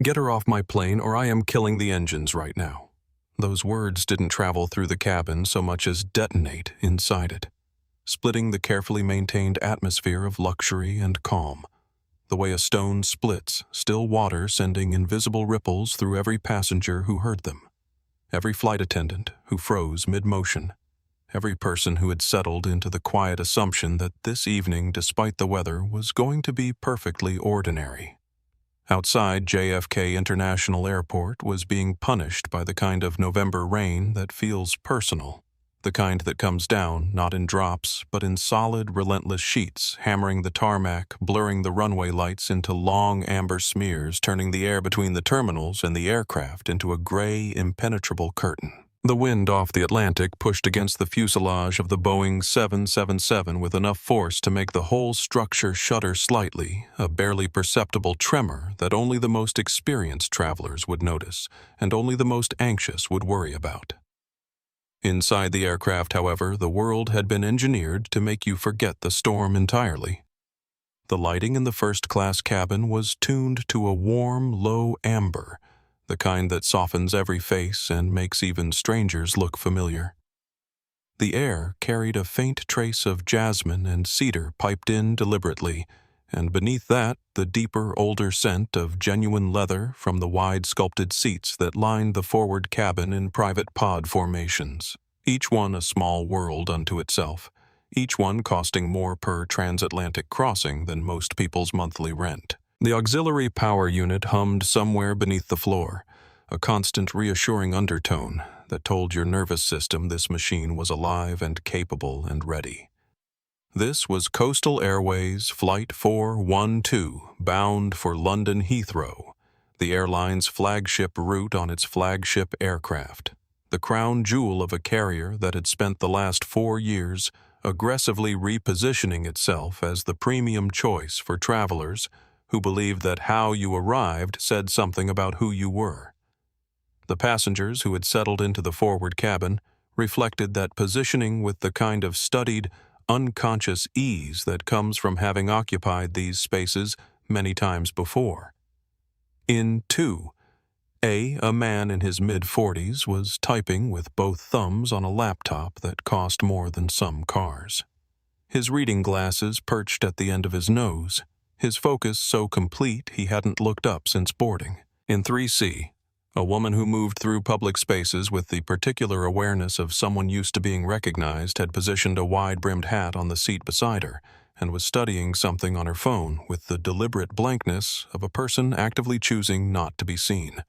Get her off my plane or I am killing the engines right now. Those words didn't travel through the cabin so much as detonate inside it, splitting the carefully maintained atmosphere of luxury and calm. The way a stone splits, still water sending invisible ripples through every passenger who heard them. Every flight attendant who froze mid-motion. Every person who had settled into the quiet assumption that this evening, despite the weather, was going to be perfectly ordinary. Outside JFK International Airport was being punished by the kind of November rain that feels personal. The kind that comes down, not in drops, but in solid, relentless sheets, hammering the tarmac, blurring the runway lights into long amber smears, turning the air between the terminals and the aircraft into a gray, impenetrable curtain. The wind off the Atlantic pushed against the fuselage of the Boeing 777 with enough force to make the whole structure shudder slightly, a barely perceptible tremor that only the most experienced travelers would notice, and only the most anxious would worry about. Inside the aircraft, however, the world had been engineered to make you forget the storm entirely. The lighting in the first-class cabin was tuned to a warm, low amber, the kind that softens every face and makes even strangers look familiar. The air carried a faint trace of jasmine and cedar piped in deliberately, and beneath that, the deeper, older scent of genuine leather from the wide sculpted seats that lined the forward cabin in private pod formations, each one a small world unto itself, each one costing more per transatlantic crossing than most people's monthly rent. The auxiliary power unit hummed somewhere beneath the floor, a constant reassuring undertone that told your nervous system this machine was alive and capable and ready. This was Coastal Airways Flight 412, bound for London Heathrow, the airline's flagship route on its flagship aircraft, the crown jewel of a carrier that had spent the last 4 years aggressively repositioning itself as the premium choice for travelers who believed that how you arrived said something about who you were. The passengers who had settled into the forward cabin reflected that positioning with the kind of studied, unconscious ease that comes from having occupied these spaces many times before. In 2, a man in his mid-40s was typing with both thumbs on a laptop that cost more than some cars. His reading glasses perched at the end of his nose, his focus so complete he hadn't looked up since boarding. In 3C, a woman who moved through public spaces with the particular awareness of someone used to being recognized had positioned a wide-brimmed hat on the seat beside her and was studying something on her phone with the deliberate blankness of a person actively choosing not to be seen.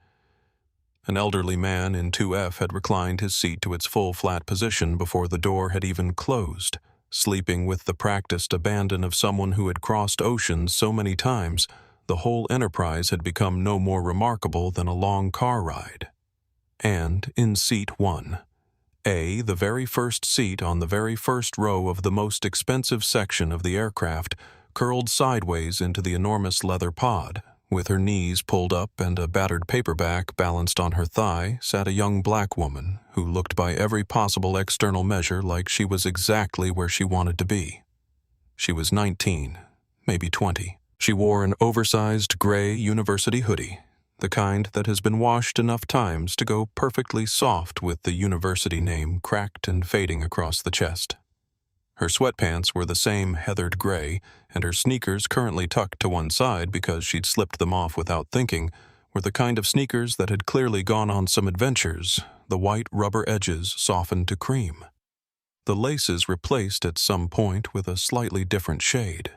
An elderly man in 2F had reclined his seat to its full flat position before the door had even closed, sleeping with the practiced abandon of someone who had crossed oceans so many times the whole enterprise had become no more remarkable than a long car ride. And in seat 1, the very first seat on the very first row of the most expensive section of the aircraft, curled sideways into the enormous leather pod, with her knees pulled up and a battered paperback balanced on her thigh, sat a young black woman who looked by every possible external measure like she was exactly where she wanted to be. She was 19, maybe 20. She wore an oversized gray university hoodie, the kind that has been washed enough times to go perfectly soft with the university name cracked and fading across the chest. Her sweatpants were the same heathered gray, and her sneakers, currently tucked to one side because she'd slipped them off without thinking, were the kind of sneakers that had clearly gone on some adventures, the white rubber edges softened to cream. The laces replaced at some point with a slightly different shade.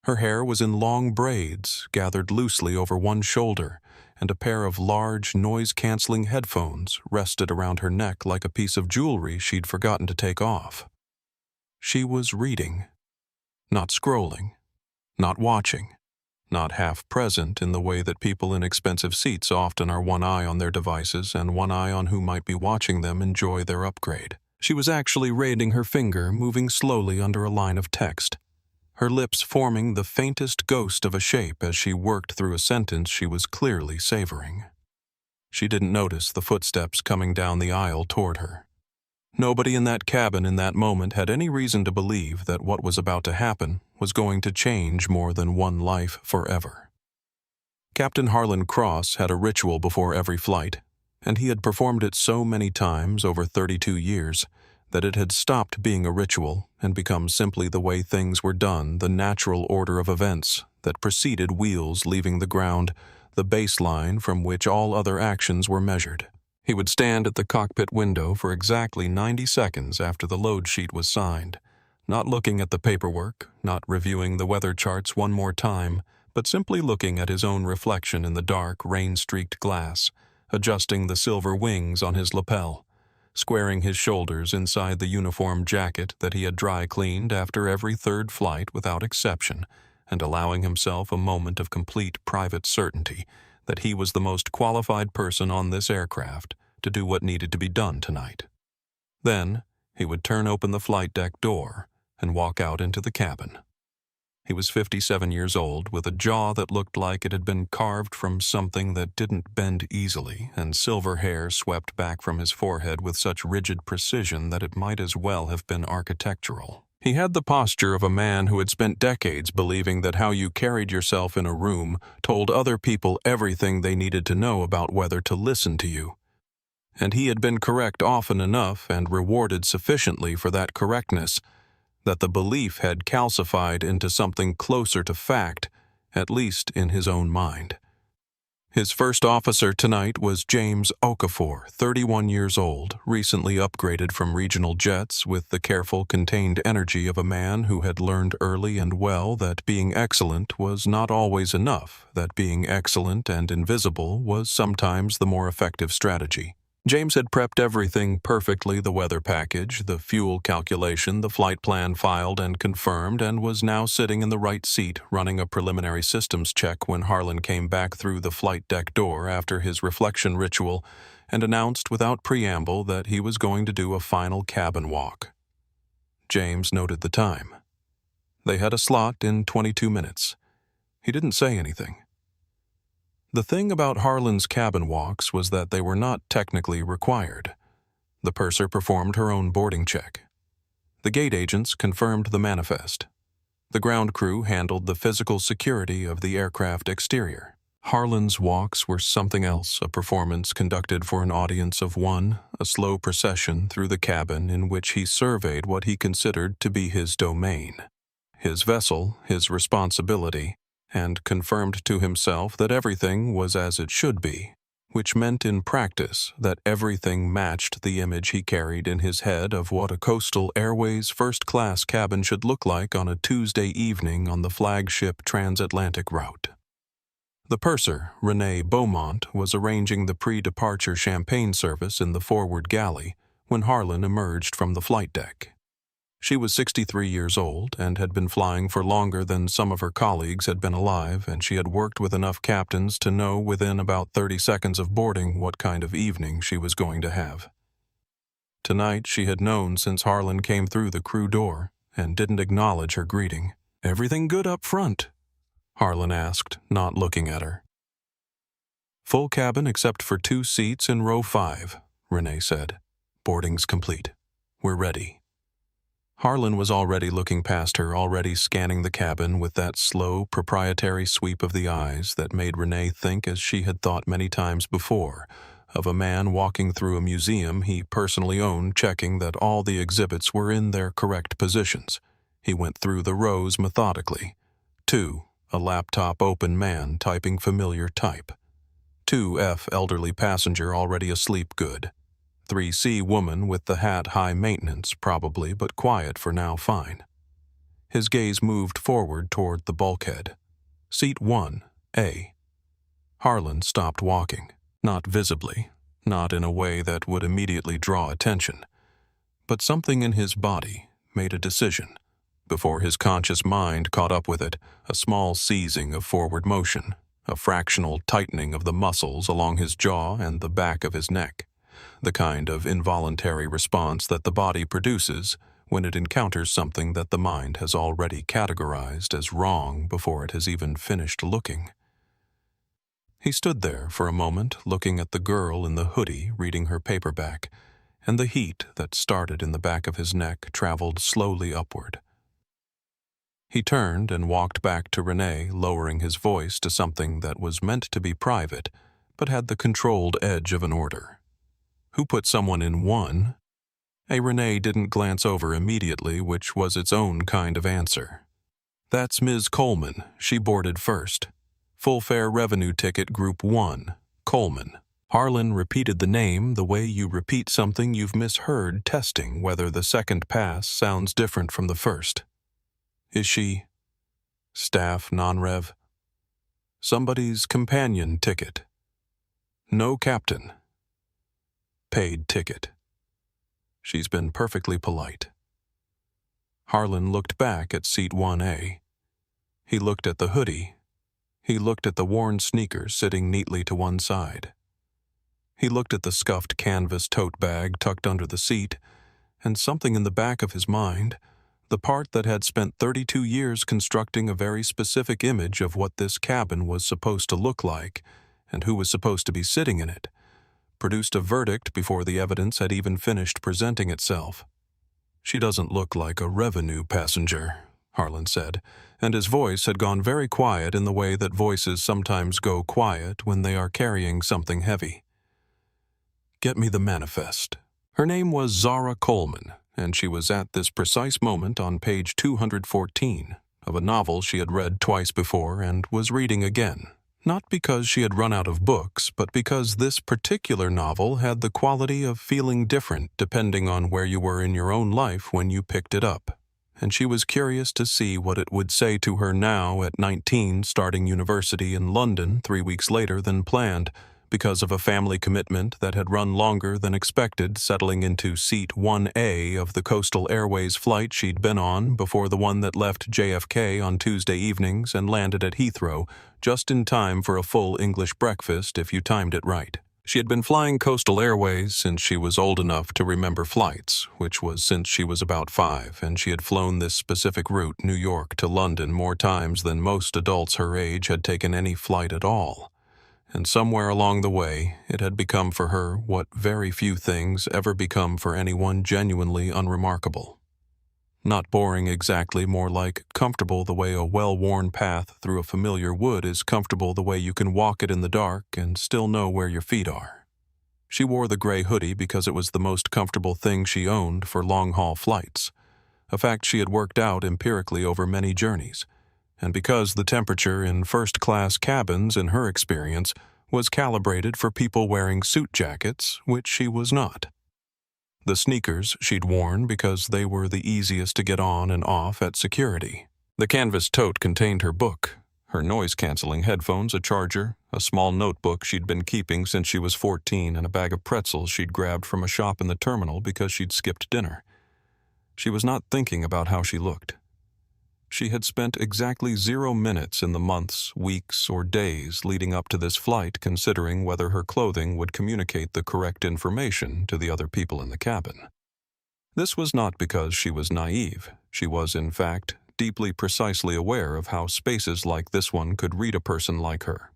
Her hair was in long braids, gathered loosely over one shoulder, and a pair of large, noise-canceling headphones rested around her neck like a piece of jewelry she'd forgotten to take off. She was reading, not scrolling, not watching, not half present in the way that people in expensive seats often are one eye on their devices and one eye on who might be watching them enjoy their upgrade. She was actually raiding her finger, moving slowly under a line of text, her lips forming the faintest ghost of a shape as she worked through a sentence she was clearly savoring. She didn't notice the footsteps coming down the aisle toward her. Nobody in that cabin in that moment had any reason to believe that what was about to happen was going to change more than one life forever. Captain Harlan Cross had a ritual before every flight, and he had performed it so many times over 32 years that it had stopped being a ritual and become simply the way things were done, the natural order of events that preceded wheels leaving the ground, the baseline from which all other actions were measured. He would stand at the cockpit window for exactly 90 seconds after the load sheet was signed, not looking at the paperwork, not reviewing the weather charts one more time, but simply looking at his own reflection in the dark, rain-streaked glass, adjusting the silver wings on his lapel, squaring his shoulders inside the uniform jacket that he had dry-cleaned after every third flight without exception, and allowing himself a moment of complete private certainty that he was the most qualified person on this aircraft to do what needed to be done tonight. Then he would turn open the flight deck door and walk out into the cabin. He was 57 years old, with a jaw that looked like it had been carved from something that didn't bend easily, and silver hair swept back from his forehead with such rigid precision that it might as well have been architectural. He had the posture of a man who had spent decades believing that how you carried yourself in a room told other people everything they needed to know about whether to listen to you. And he had been correct often enough and rewarded sufficiently for that correctness that the belief had calcified into something closer to fact, at least in his own mind. His first officer tonight was James Okafor, 31 years old, recently upgraded from regional jets with the careful, contained energy of a man who had learned early and well that being excellent was not always enough, that being excellent and invisible was sometimes the more effective strategy. James had prepped everything perfectly, the weather package, the fuel calculation, the flight plan filed and confirmed, and was now sitting in the right seat running a preliminary systems check when Harlan came back through the flight deck door after his reflection ritual and announced without preamble that he was going to do a final cabin walk. James noted the time. They had a slot in 22 minutes. He didn't say anything. The thing about Harlan's cabin walks was that they were not technically required. The purser performed her own boarding check. The gate agents confirmed the manifest. The ground crew handled the physical security of the aircraft exterior. Harlan's walks were something else, a performance conducted for an audience of one, a slow procession through the cabin in which he surveyed what he considered to be his domain, his vessel, his responsibility, and confirmed to himself that everything was as it should be, which meant in practice that everything matched the image he carried in his head of what a Coastal Airways first-class cabin should look like on a Tuesday evening on the flagship transatlantic route. The purser, Renee Beaumont, was arranging the pre-departure champagne service in the forward galley when Harlan emerged from the flight deck. She was 63 years old and had been flying for longer than some of her colleagues had been alive, and she had worked with enough captains to know within about 30 seconds of boarding what kind of evening she was going to have. Tonight she had known since Harlan came through the crew door and didn't acknowledge her greeting. "Everything good up front?" Harlan asked, not looking at her. "Full cabin except for 2 seats in row 5, Renee said. "Boarding's complete. We're ready." Harlan was already looking past her, already scanning the cabin with that slow, proprietary sweep of the eyes that made Renee think, as she had thought many times before, of a man walking through a museum he personally owned, checking that all the exhibits were in their correct positions. He went through the rows methodically. 2, a laptop-open man typing familiar type. 2F, elderly passenger already asleep good. 3C, woman with the hat high maintenance, probably, but quiet for now, fine. His gaze moved forward toward the bulkhead. Seat 1, A. Harlan stopped walking, not visibly, not in a way that would immediately draw attention, but something in his body made a decision. Before his conscious mind caught up with it, a small seizing of forward motion, a fractional tightening of the muscles along his jaw and the back of his neck. The kind of involuntary response that the body produces when it encounters something that the mind has already categorized as wrong before it has even finished looking. He stood there for a moment, looking at the girl in the hoodie reading her paperback, and the heat that started in the back of his neck traveled slowly upward. He turned and walked back to Renee, lowering his voice to something that was meant to be private, but had the controlled edge of an order. Who put someone in one? A Renee didn't glance over immediately, which was its own kind of answer. That's Ms. Coleman. She boarded first. Full fare revenue ticket group 1, Coleman. Harlan repeated the name the way you repeat something you've misheard, testing whether the second pass sounds different from the first. Is she staff non-rev? Somebody's companion ticket. No captain. Paid ticket. She's been perfectly polite. Harlan looked back at seat 1A. He looked at the hoodie. He looked at the worn sneakers sitting neatly to one side. He looked at the scuffed canvas tote bag tucked under the seat, and something in the back of his mind, the part that had spent 32 years constructing a very specific image of what this cabin was supposed to look like and who was supposed to be sitting in it, produced a verdict before the evidence had even finished presenting itself. She doesn't look like a revenue passenger, Harlan said, and his voice had gone very quiet in the way that voices sometimes go quiet when they are carrying something heavy. Get me the manifest. Her name was Zara Coleman, and she was at this precise moment on page 214 of a novel she had read twice before and was reading again. Not because she had run out of books, but because this particular novel had the quality of feeling different depending on where you were in your own life when you picked it up, and she was curious to see what it would say to her now at 19, starting university in London 3 weeks later than planned, because of a family commitment that had run longer than expected, settling into seat 1A of the Coastal Airways flight she'd been on before the one that left JFK on Tuesday evenings and landed at Heathrow, just in time for a full English breakfast if you timed it right. She had been flying Coastal Airways since she was old enough to remember flights, which was since she was about 5, and she had flown this specific route, New York to London, more times than most adults her age had taken any flight at all. And somewhere along the way, it had become for her what very few things ever become for anyone genuinely unremarkable. Not boring exactly, more like comfortable the way a well-worn path through a familiar wood is comfortable the way you can walk it in the dark and still know where your feet are. She wore the gray hoodie because it was the most comfortable thing she owned for long-haul flights, a fact she had worked out empirically over many journeys, and because the temperature in first-class cabins, in her experience, was calibrated for people wearing suit jackets, which she was not. The sneakers she'd worn because they were the easiest to get on and off at security. The canvas tote contained her book, her noise-canceling headphones, a charger, a small notebook she'd been keeping since she was 14, and a bag of pretzels she'd grabbed from a shop in the terminal because she'd skipped dinner. She was not thinking about how she looked. She had spent exactly 0 minutes in the months, weeks, or days leading up to this flight considering whether her clothing would communicate the correct information to the other people in the cabin. This was not because she was naive. She was, in fact, deeply precisely aware of how spaces like this one could read a person like her.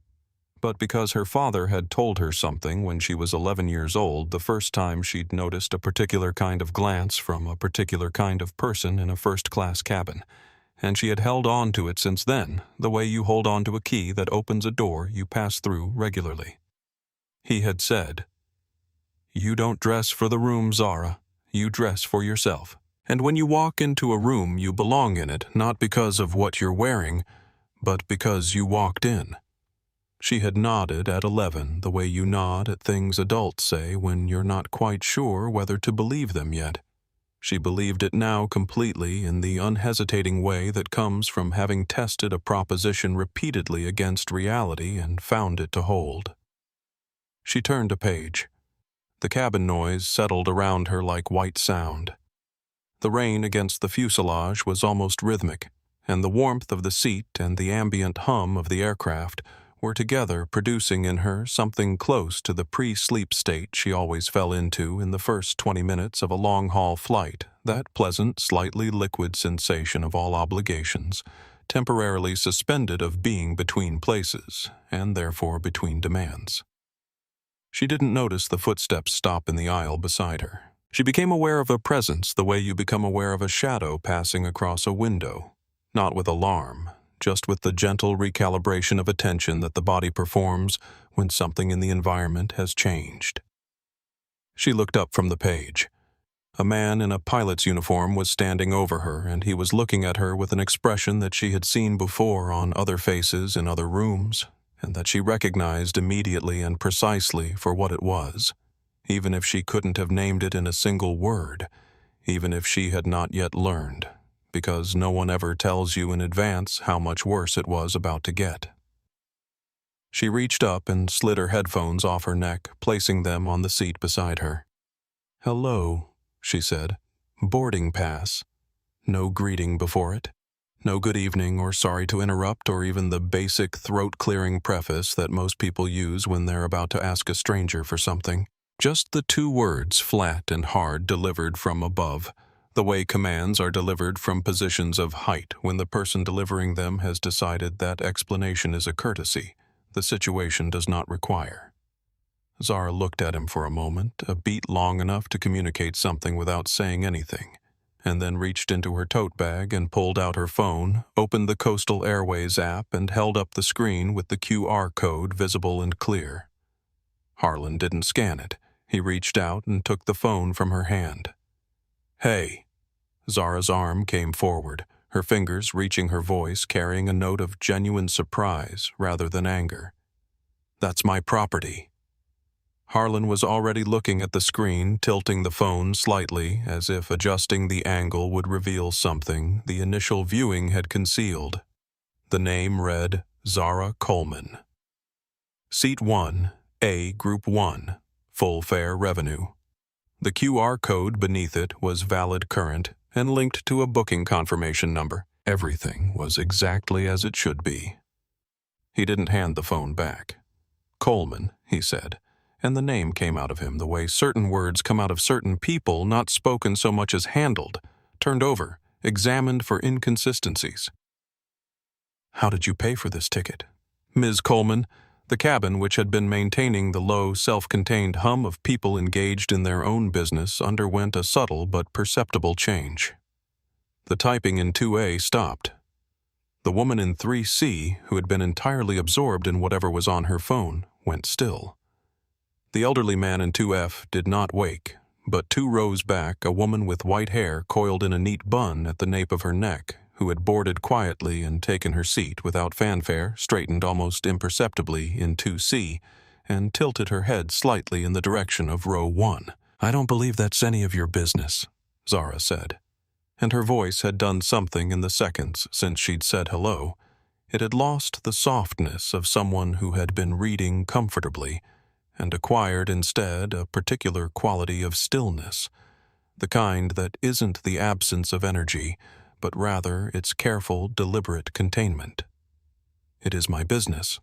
But because her father had told her something when she was 11 years old the first time she'd noticed a particular kind of glance from a particular kind of person in a first-class cabin, and she had held on to it since then, the way you hold on to a key that opens a door you pass through regularly. He had said, "You don't dress for the room, Zara. You dress for yourself. And when you walk into a room, you belong in it, not because of what you're wearing, but because you walked in." She had nodded at 11 the way you nod at things adults say when you're not quite sure whether to believe them yet. She believed it now completely in the unhesitating way that comes from having tested a proposition repeatedly against reality and found it to hold. She turned a page. The cabin noise settled around her like white sound. The rain against the fuselage was almost rhythmic, and the warmth of the seat and the ambient hum of the aircraft were together producing in her something close to the pre-sleep state she always fell into in the first 20 minutes of a long-haul flight, that pleasant, slightly liquid sensation of all obligations, temporarily suspended of being between places, and therefore between demands. She didn't notice the footsteps stop in the aisle beside her. She became aware of a presence the way you become aware of a shadow passing across a window. Not with alarm, just with the gentle recalibration of attention that the body performs when something in the environment has changed. She looked up from the page. A man in a pilot's uniform was standing over her, and he was looking at her with an expression that she had seen before on other faces in other rooms, and that she recognized immediately and precisely for what it was, even if she couldn't have named it in a single word, even if she had not yet learned, because no one ever tells you in advance how much worse it was about to get. She reached up and slid her headphones off her neck, placing them on the seat beside her. "Hello," she said. "Boarding pass." No greeting before it. No good evening or sorry to interrupt or even the basic throat-clearing preface that most people use when they're about to ask a stranger for something. Just the two words, flat and hard, delivered from above, the way commands are delivered from positions of height when the person delivering them has decided that explanation is a courtesy the situation does not require. Zara looked at him for a moment, a beat long enough to communicate something without saying anything, and then reached into her tote bag and pulled out her phone, opened the Coastal Airways app, and held up the screen with the QR code visible and clear. Harlan didn't scan it. He reached out and took the phone from her hand. "Hey." Zara's arm came forward, her fingers reaching her voice, carrying a note of genuine surprise rather than anger. "That's my property." Harlan was already looking at the screen, tilting the phone slightly, as if adjusting the angle would reveal something the initial viewing had concealed. The name read Zara Coleman. Seat 1, A Group 1, full fare revenue. The QR code beneath it was valid current and linked to a booking confirmation number. Everything was exactly as it should be. He didn't hand the phone back. "Coleman," he said, and the name came out of him the way certain words come out of certain people, not spoken so much as handled, turned over, examined for inconsistencies. "How did you pay for this ticket?" "Ms. Coleman." The cabin, which had been maintaining the low, self-contained hum of people engaged in their own business, underwent a subtle but perceptible change. The typing in 2A stopped. The woman in 3C, who had been entirely absorbed in whatever was on her phone, went still. The elderly man in 2F did not wake, but 2 rows back, a woman with white hair coiled in a neat bun at the nape of her neck, who had boarded quietly and taken her seat without fanfare, straightened almost imperceptibly in 2C, and tilted her head slightly in the direction of row 1. "I don't believe that's any of your business," Zara said. And her voice had done something in the seconds since she'd said hello. It had lost the softness of someone who had been reading comfortably, and acquired instead a particular quality of stillness, the kind that isn't the absence of energy, but rather its careful, deliberate containment. "It is my business,"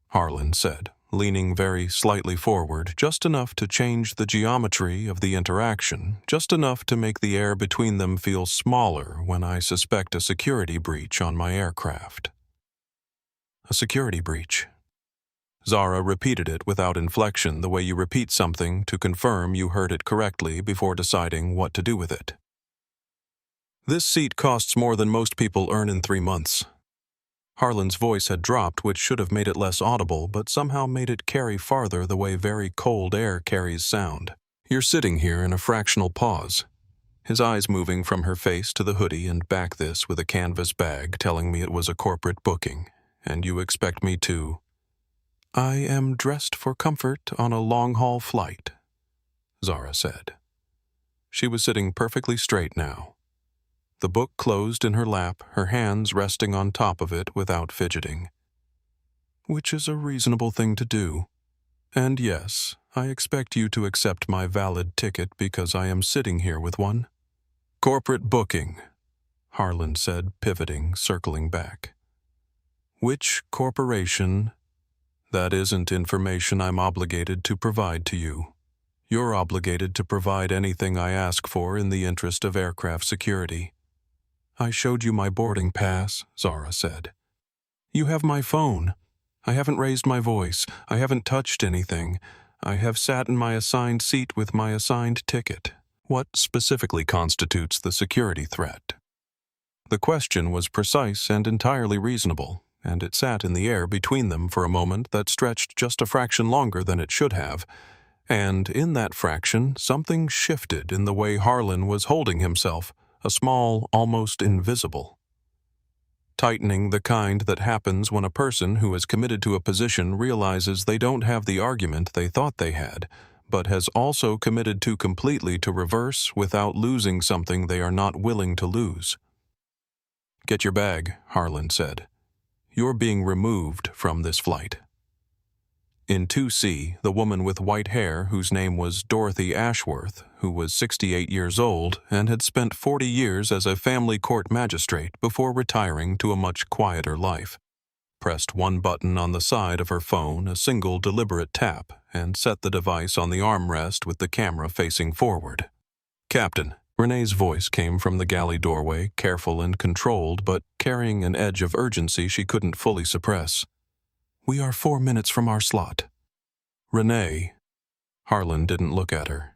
Harlan said, leaning very slightly forward, just enough to change the geometry of the interaction, just enough to make the air between them feel smaller when I suspect a security breach on my aircraft. "A security breach." Zara repeated it without inflection, the way you repeat something to confirm you heard it correctly before deciding what to do with it. "This seat costs more than most people earn in 3 months. Harlan's voice had dropped, which should have made it less audible, but somehow made it carry farther the way very cold air carries sound. "You're sitting here in a fractional pause." His eyes moving from her face to the hoodie and back this with a canvas bag, telling me it was a corporate booking. "And you expect me to—" "I am dressed for comfort on a long-haul flight," Zara said. She was sitting perfectly straight now. The book closed in her lap, her hands resting on top of it without fidgeting. "Which is a reasonable thing to do. And yes, I expect you to accept my valid ticket because I am sitting here with one." "Corporate booking," Harlan said, pivoting, circling back. "Which corporation?" "That isn't information I'm obligated to provide to you. You're obligated to provide anything I ask for in the interest of aircraft security." "I showed you my boarding pass," Zara said. "You have my phone. I haven't raised my voice. I haven't touched anything. I have sat in my assigned seat with my assigned ticket. What specifically constitutes the security threat?" The question was precise and entirely reasonable, and it sat in the air between them for a moment that stretched just a fraction longer than it should have, and in that fraction something shifted in the way Harlan was holding himself, a small, almost invisible. Tightening, the kind that happens when a person who is committed to a position realizes they don't have the argument they thought they had, but has also committed too completely to reverse without losing something they are not willing to lose. "Get your bag," Harlan said. "You're being removed from this flight." In 2C, the woman with white hair, whose name was Dorothy Ashworth, who was 68 years old and had spent 40 years as a family court magistrate before retiring to a much quieter life, pressed one button on the side of her phone, a single deliberate tap, and set the device on the armrest with the camera facing forward. "Captain," Renee's voice came from the galley doorway, careful and controlled, but carrying an edge of urgency she couldn't fully suppress. "We are 4 minutes from our slot." "Renee." Harlan didn't look at her.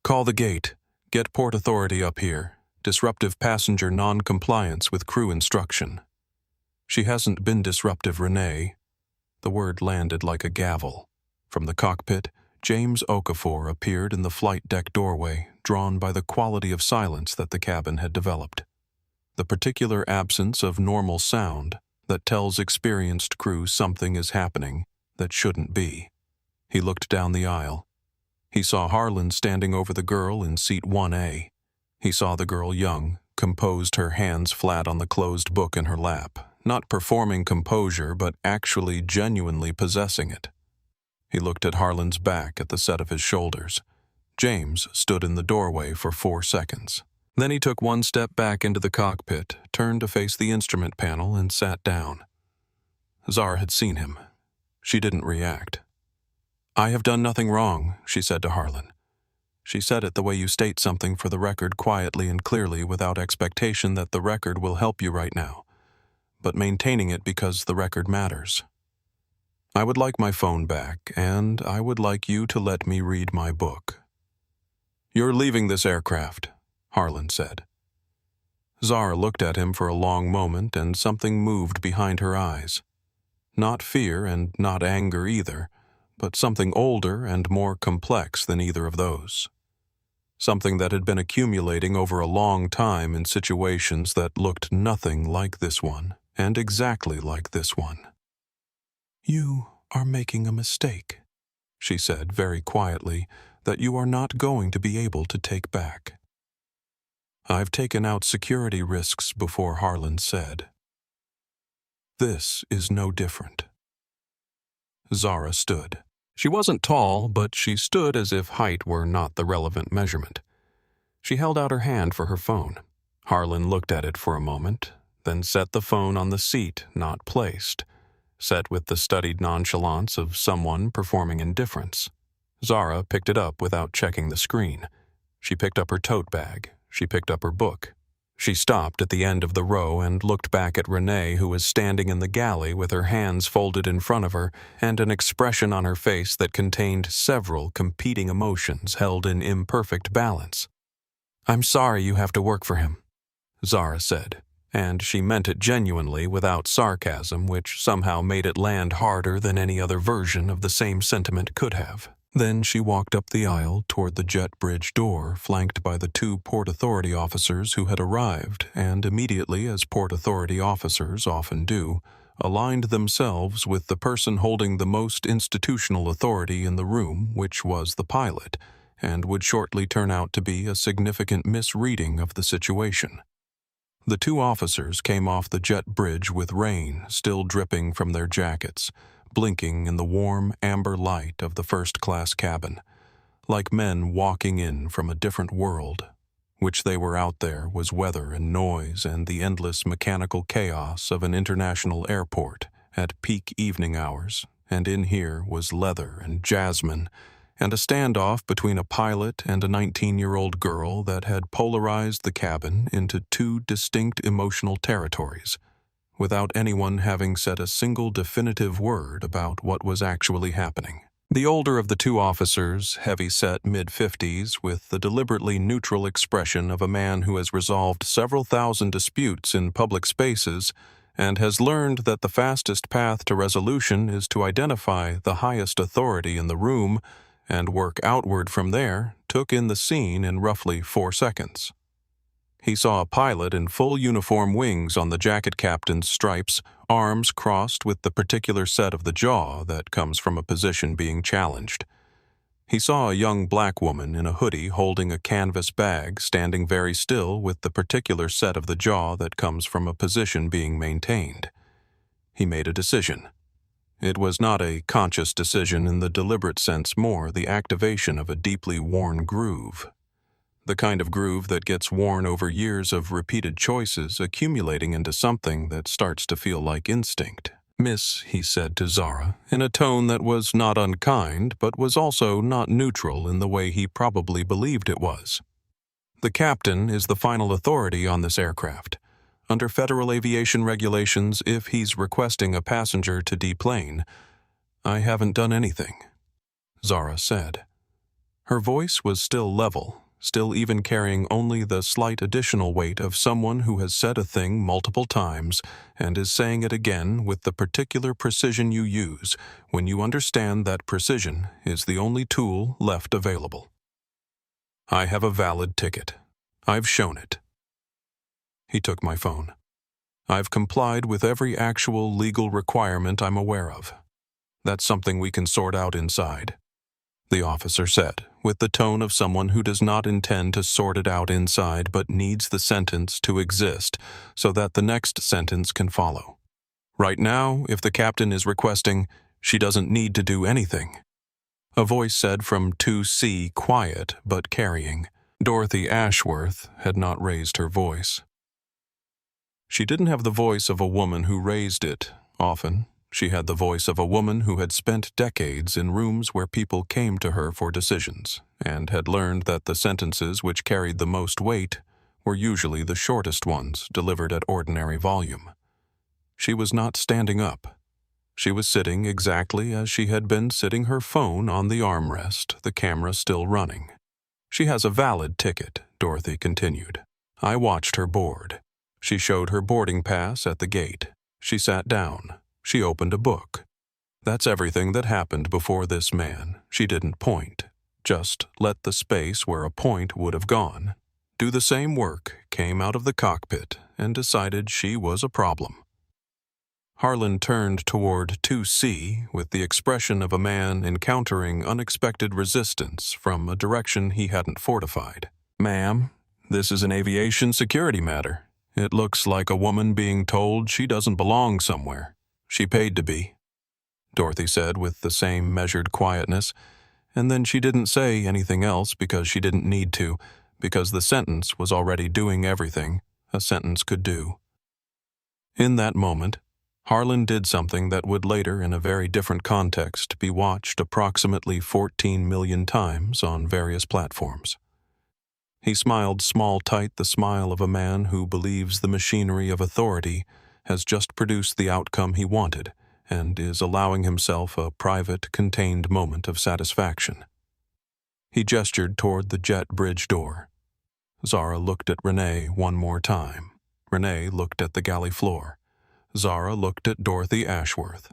"Call the gate. Get Port Authority up here. Disruptive passenger non-compliance with crew instruction." "She hasn't been disruptive, Renee." The word landed like a gavel. From the cockpit, James Okafor appeared in the flight deck doorway, drawn by the quality of silence that the cabin had developed. The particular absence of normal sound that tells experienced crew something is happening that shouldn't be. He looked down the aisle. He saw Harlan standing over the girl in seat 1A. He saw the girl young, composed, her hands flat on the closed book in her lap, not performing composure but actually genuinely possessing it. He looked at Harlan's back at the set of his shoulders. James stood in the doorway for 4 seconds. Then he took one step back into the cockpit, turned to face the instrument panel, and sat down. Zara had seen him. She didn't react. "I have done nothing wrong," she said to Harlan. She said it the way you state something for the record, quietly and clearly, without expectation that the record will help you right now, but maintaining it because the record matters. "I would like my phone back, and I would like you to let me read my book." "You're leaving this aircraft," Harlan said. Zara looked at him for a long moment, and something moved behind her eyes. Not fear and not anger either, but something older and more complex than either of those. Something that had been accumulating over a long time in situations that looked nothing like this one, and exactly like this one. "You are making a mistake," she said very quietly, "that you are not going to be able to take back." "I've taken out security risks before," Harlan said. "This is no different." Zara stood. She wasn't tall, but she stood as if height were not the relevant measurement. She held out her hand for her phone. Harlan looked at it for a moment, then set the phone on the seat, not placed, set with the studied nonchalance of someone performing indifference. Zara picked it up without checking the screen. She picked up her tote bag. She picked up her book. She stopped at the end of the row and looked back at Renee, who was standing in the galley with her hands folded in front of her and an expression on her face that contained several competing emotions held in imperfect balance. "I'm sorry you have to work for him," Zara said, and she meant it genuinely without sarcasm, which somehow made it land harder than any other version of the same sentiment could have. Then she walked up the aisle toward the jet bridge door, flanked by the 2 Port Authority officers who had arrived, and immediately, as Port Authority officers often do, aligned themselves with the person holding the most institutional authority in the room, which was the pilot, and would shortly turn out to be a significant misreading of the situation. The 2 officers came off the jet bridge with rain still dripping from their jackets, blinking in the warm amber light of the first-class cabin, like men walking in from a different world. Which they were out there was weather and noise and the endless mechanical chaos of an international airport at peak evening hours, and in here was leather and jasmine, and a standoff between a pilot and a 19-year-old girl that had polarized the cabin into 2 distinct emotional territories, without anyone having said a single definitive word about what was actually happening. The older of the two officers, heavy-set mid-50s, with the deliberately neutral expression of a man who has resolved several thousand disputes in public spaces and has learned that the fastest path to resolution is to identify the highest authority in the room and work outward from there, took in the scene in roughly 4 seconds. He saw a pilot in full uniform wings on the jacket captain's stripes, arms crossed with the particular set of the jaw that comes from a position being challenged. He saw a young black woman in a hoodie holding a canvas bag standing very still with the particular set of the jaw that comes from a position being maintained. He made a decision. It was not a conscious decision in the deliberate sense, more the activation of a deeply worn groove. The kind of groove that gets worn over years of repeated choices, accumulating into something that starts to feel like instinct. "Miss," he said to Zara, in a tone that was not unkind, but was also not neutral in the way he probably believed it was. "The captain is the final authority on this aircraft. Under federal aviation regulations, if he's requesting a passenger to deplane, I haven't done anything," Zara said. Her voice was still level, still even carrying only the slight additional weight of someone who has said a thing multiple times and is saying it again with the particular precision you use when you understand that precision is the only tool left available. "I have a valid ticket. I've shown it." He took my phone. "I've complied with every actual legal requirement I'm aware of. That's something we can sort out inside," the officer said, with the tone of someone who does not intend to sort it out inside but needs the sentence to exist so that the next sentence can follow. "Right now, if the captain is requesting, she doesn't need to do anything," a voice said from 2C, quiet but carrying. Dorothy Ashworth had not raised her voice. She didn't have the voice of a woman who raised it, often. She had the voice of a woman who had spent decades in rooms where people came to her for decisions, and had learned that the sentences which carried the most weight were usually the shortest ones delivered at ordinary volume. She was not standing up. She was sitting exactly as she had been sitting, her phone on the armrest, the camera still running. "She has a valid ticket," Dorothy continued. "I watched her board. She showed her boarding pass at the gate. She sat down. She opened a book. That's everything that happened before this man. She didn't point. Just let the space where a point would have gone. Do the same work, came out of the cockpit, and decided she was a problem." Harlan turned toward 2C with the expression of a man encountering unexpected resistance from a direction he hadn't fortified. "Ma'am, this is an aviation security matter. It looks like a woman being told she doesn't belong somewhere. She paid to be," Dorothy said with the same measured quietness, and then she didn't say anything else because she didn't need to, because the sentence was already doing everything a sentence could do. In that moment, Harlan did something that would later, in a very different context, be watched approximately 14 million times on various platforms. He smiled tight, the smile of a man who believes the machinery of authority has just produced the outcome he wanted and is allowing himself a private, contained moment of satisfaction. He gestured toward the jet bridge door. Zara looked at Renee one more time. Renee looked at the galley floor. Zara looked at Dorothy Ashworth.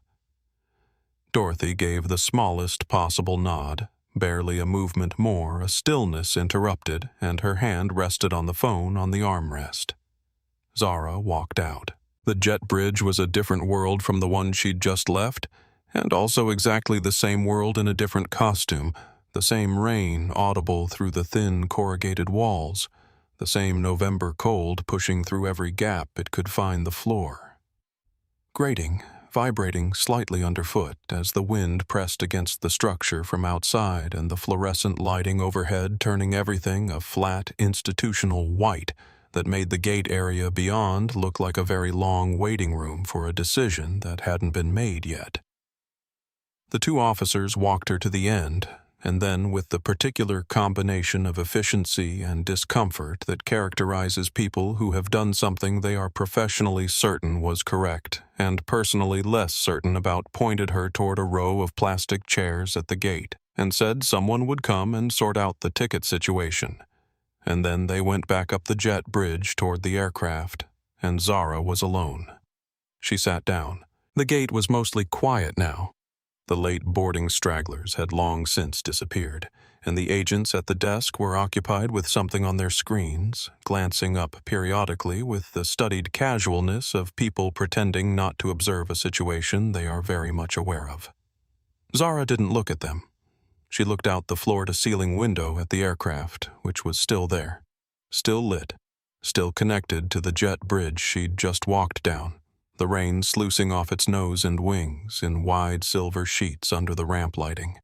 Dorothy gave the smallest possible nod, barely a movement more, a stillness interrupted, and her hand rested on the phone on the armrest. Zara walked out. The jet bridge was a different world from the one she'd just left, and also exactly the same world in a different costume, the same rain audible through the thin corrugated walls, the same November cold pushing through every gap it could find the floor. Grating, vibrating slightly underfoot as the wind pressed against the structure from outside and the fluorescent lighting overhead turning everything a flat, institutional white that made the gate area beyond look like a very long waiting room for a decision that hadn't been made yet. The two officers walked her to the end, and then with the particular combination of efficiency and discomfort that characterizes people who have done something they are professionally certain was correct and personally less certain about, pointed her toward a row of plastic chairs at the gate and said someone would come and sort out the ticket situation. And then they went back up the jet bridge toward the aircraft, and Zara was alone. She sat down. The gate was mostly quiet now. The late boarding stragglers had long since disappeared, and the agents at the desk were occupied with something on their screens, glancing up periodically with the studied casualness of people pretending not to observe a situation they are very much aware of. Zara didn't look at them. She looked out the floor-to-ceiling window at the aircraft, which was still there, still lit, still connected to the jet bridge she'd just walked down, the rain sluicing off its nose and wings in wide silver sheets under the ramp lighting.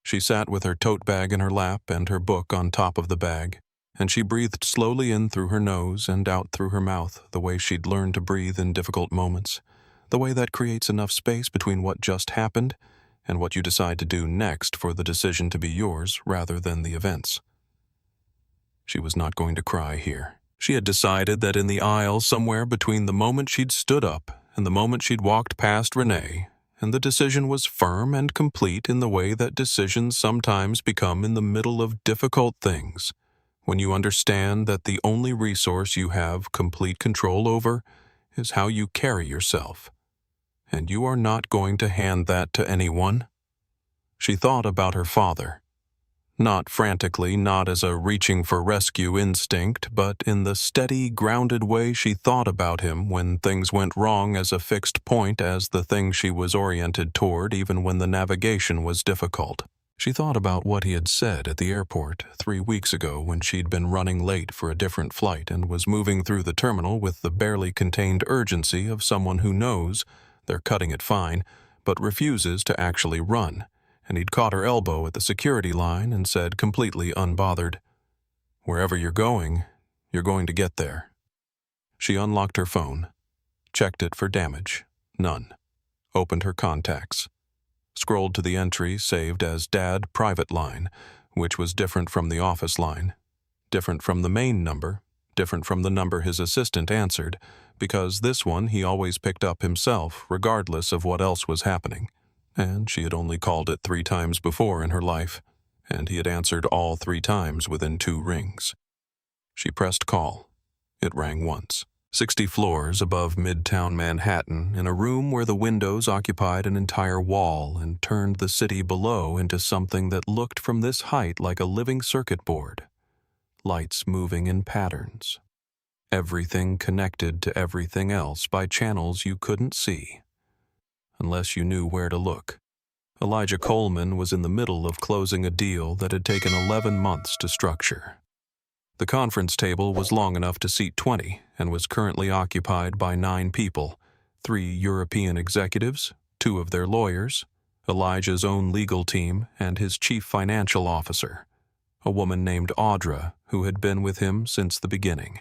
She sat with her tote bag in her lap and her book on top of the bag, and she breathed slowly in through her nose and out through her mouth the way she'd learned to breathe in difficult moments, the way that creates enough space between what just happened and what you decide to do next for the decision to be yours rather than the events. She was not going to cry here. She had decided that in the aisle somewhere between the moment she'd stood up and the moment she'd walked past Renee, and the decision was firm and complete in the way that decisions sometimes become in the middle of difficult things, when you understand that the only resource you have complete control over is how you carry yourself. And you are not going to hand that to anyone. She thought about her father. Not frantically, not as a reaching for rescue instinct, but in the steady, grounded way she thought about him when things went wrong, as a fixed point, as the thing she was oriented toward even when the navigation was difficult. She thought about what he had said at the airport 3 weeks ago when she'd been running late for a different flight and was moving through the terminal with the barely contained urgency of someone who knows they're cutting it fine, but refuses to actually run, and he'd caught her elbow at the security line and said, completely unbothered, "Wherever you're going to get there." She unlocked her phone, checked it for damage, none, opened her contacts, scrolled to the entry saved as Dad Private Line, which was different from the office line, different from the main number, different from the number his assistant answered, because this one he always picked up himself regardless of what else was happening, and she had only called it 3 times before in her life, and he had answered all 3 times within 2 rings. She pressed call. It rang once. 60 floors above Midtown Manhattan, in a room where the windows occupied an entire wall and turned the city below into something that looked from this height like a living circuit board. Lights moving in patterns. Everything connected to everything else by channels you couldn't see, unless you knew where to look. Elijah Coleman was in the middle of closing a deal that had taken 11 months to structure. The conference table was long enough to seat 20 and was currently occupied by 9 people, 3 European executives, 2 of their lawyers, Elijah's own legal team, and his chief financial officer, a woman named Audra who had been with him since the beginning,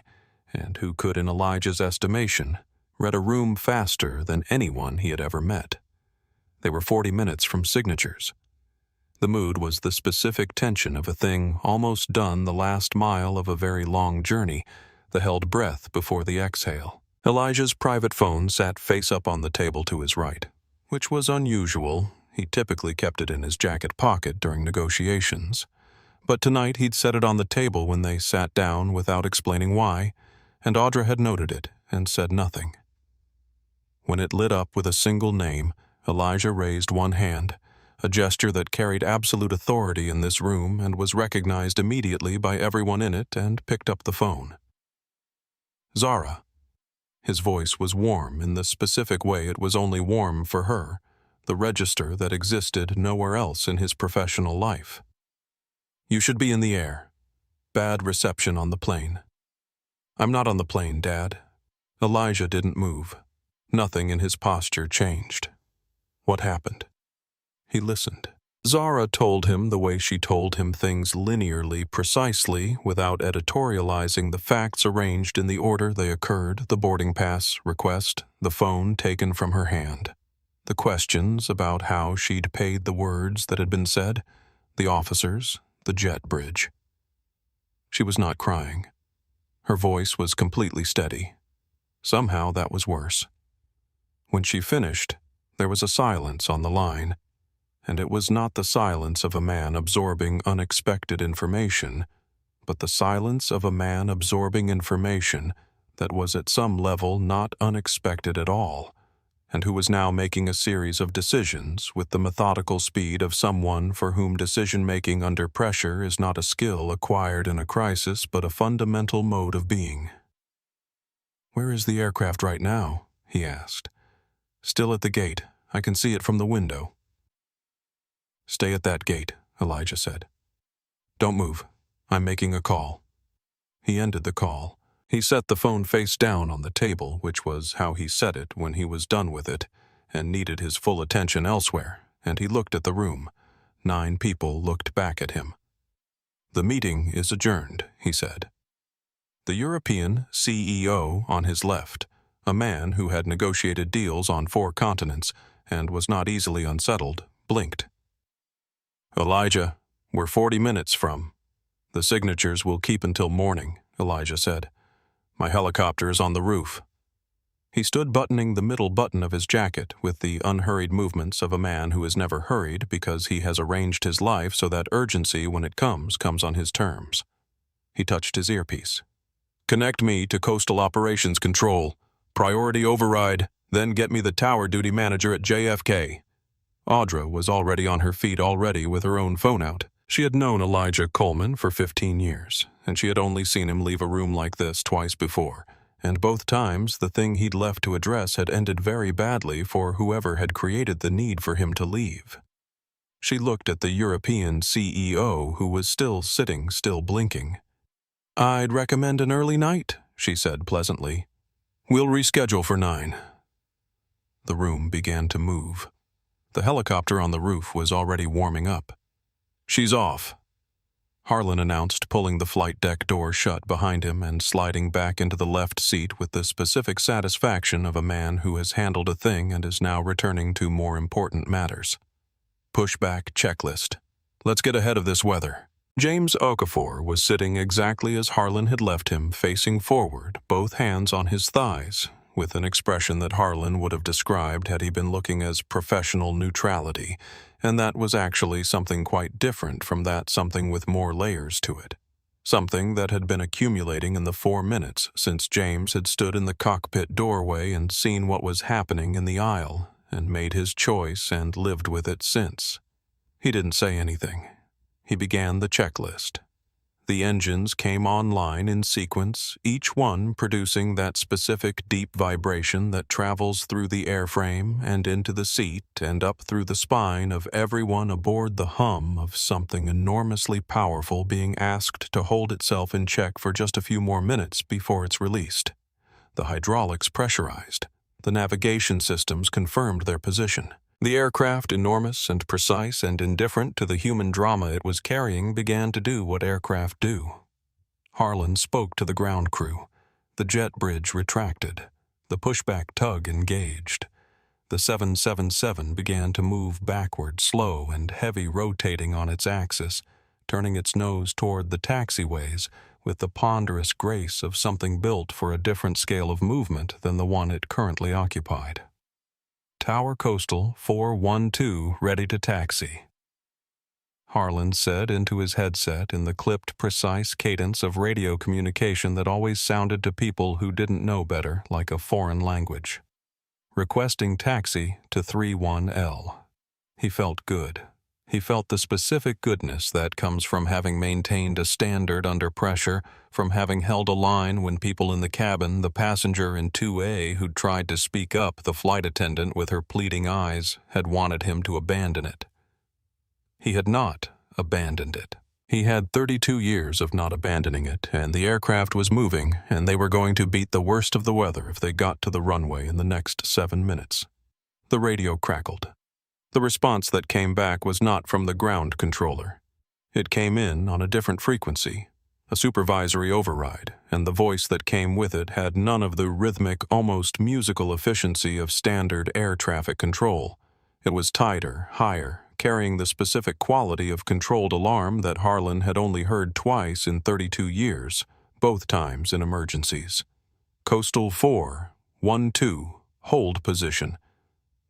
and who could, in Elijah's estimation, read a room faster than anyone he had ever met. They were 40 minutes from signatures. The mood was the specific tension of a thing almost done, the last mile of a very long journey, the held breath before the exhale. Elijah's private phone sat face up on the table to his right, which was unusual. He typically kept it in his jacket pocket during negotiations. But tonight he'd set it on the table when they sat down without explaining why, and Audra had noted it and said nothing. When it lit up with a single name, Elijah raised one hand, a gesture that carried absolute authority in this room and was recognized immediately by everyone in it, and picked up the phone. "Zara." His voice was warm in the specific way it was only warm for her, the register that existed nowhere else in his professional life. "You should be in the air. Bad reception on the plane." "I'm not on the plane, Dad." Elijah didn't move. Nothing in his posture changed. What happened? He listened. Zara told him the way she told him things, linearly, precisely, without editorializing the facts arranged in the order they occurred, the boarding pass request, the phone taken from her hand, the questions about how she'd paid the words that had been said, the officers, the jet bridge. She was not crying. Her voice was completely steady. Somehow that was worse. When she finished, there was a silence on the line, and it was not the silence of a man absorbing unexpected information, but the silence of a man absorbing information that was at some level not unexpected at all, and who was now making a series of decisions with the methodical speed of someone for whom decision-making under pressure is not a skill acquired in a crisis but a fundamental mode of being. "Where is the aircraft right now?" he asked. "Still at the gate. I can see it from the window." "Stay at that gate," Elijah said. "Don't move. I'm making a call." He ended the call. He set the phone face down on the table, which was how he set it when he was done with it, and needed his full attention elsewhere, and he looked at the room. 9 people looked back at him. "The meeting is adjourned," he said. The European CEO on his left, a man who had negotiated deals on 4 continents and was not easily unsettled, blinked. "Elijah, we're 40 minutes from. The signatures will keep until morning," Elijah said. "My helicopter is on the roof." He stood buttoning the middle button of his jacket with the unhurried movements of a man who is never hurried because he has arranged his life so that urgency, when it comes on his terms. He touched his earpiece. "Connect me to Coastal Operations Control. Priority override, then get me the tower duty manager at JFK. Audra was already on her feet with her own phone out. She had known Elijah Coleman for 15 years, and she had only seen him leave a room like this twice before, and both times the thing he'd left to address had ended very badly for whoever had created the need for him to leave. She looked at the European CEO, who was still blinking. "I'd recommend an early night," she said pleasantly. "We'll reschedule for 9. The room began to move. The helicopter on the roof was already warming up. "She's off," Harlan announced, pulling the flight deck door shut behind him and sliding back into the left seat with the specific satisfaction of a man who has handled a thing and is now returning to more important matters. Pushback checklist. "Let's get ahead of this weather." James Okafor was sitting exactly as Harlan had left him, facing forward, both hands on his thighs, with an expression that Harlan would have described had he been looking as professional neutrality, and that was actually something quite different from that something with more layers to it. Something that had been accumulating in the 4 minutes since James had stood in the cockpit doorway and seen what was happening in the aisle, and made his choice and lived with it since. He didn't say anything. He began the checklist. The engines came online in sequence, each one producing that specific deep vibration that travels through the airframe and into the seat and up through the spine of everyone aboard, the hum of something enormously powerful being asked to hold itself in check for just a few more minutes before it's released. The hydraulics pressurized. The navigation systems confirmed their position. The aircraft, enormous and precise and indifferent to the human drama it was carrying, began to do what aircraft do. Harlan spoke to the ground crew. The jet bridge retracted. The pushback tug engaged. The 777 began to move backward, slow and heavy, rotating on its axis, turning its nose toward the taxiways with the ponderous grace of something built for a different scale of movement than the one it currently occupied. "Tower Coastal 412 ready to taxi," Harlan said into his headset in the clipped, precise cadence of radio communication that always sounded to people who didn't know better like a foreign language. "Requesting taxi to 31L. He felt good. He felt the specific goodness that comes from having maintained a standard under pressure, from having held a line when people in the cabin, the passenger in 2A who'd tried to speak up, the flight attendant with her pleading eyes, had wanted him to abandon it. He had not abandoned it. He had 32 years of not abandoning it, and the aircraft was moving, and they were going to beat the worst of the weather if they got to the runway in the next 7 minutes. The radio crackled. The response that came back was not from the ground controller. It came in on a different frequency, a supervisory override, and the voice that came with it had none of the rhythmic, almost musical efficiency of standard air traffic control. It was tighter, higher, carrying the specific quality of controlled alarm that Harlan had only heard twice in 32 years, both times in emergencies. Coastal 412, hold position.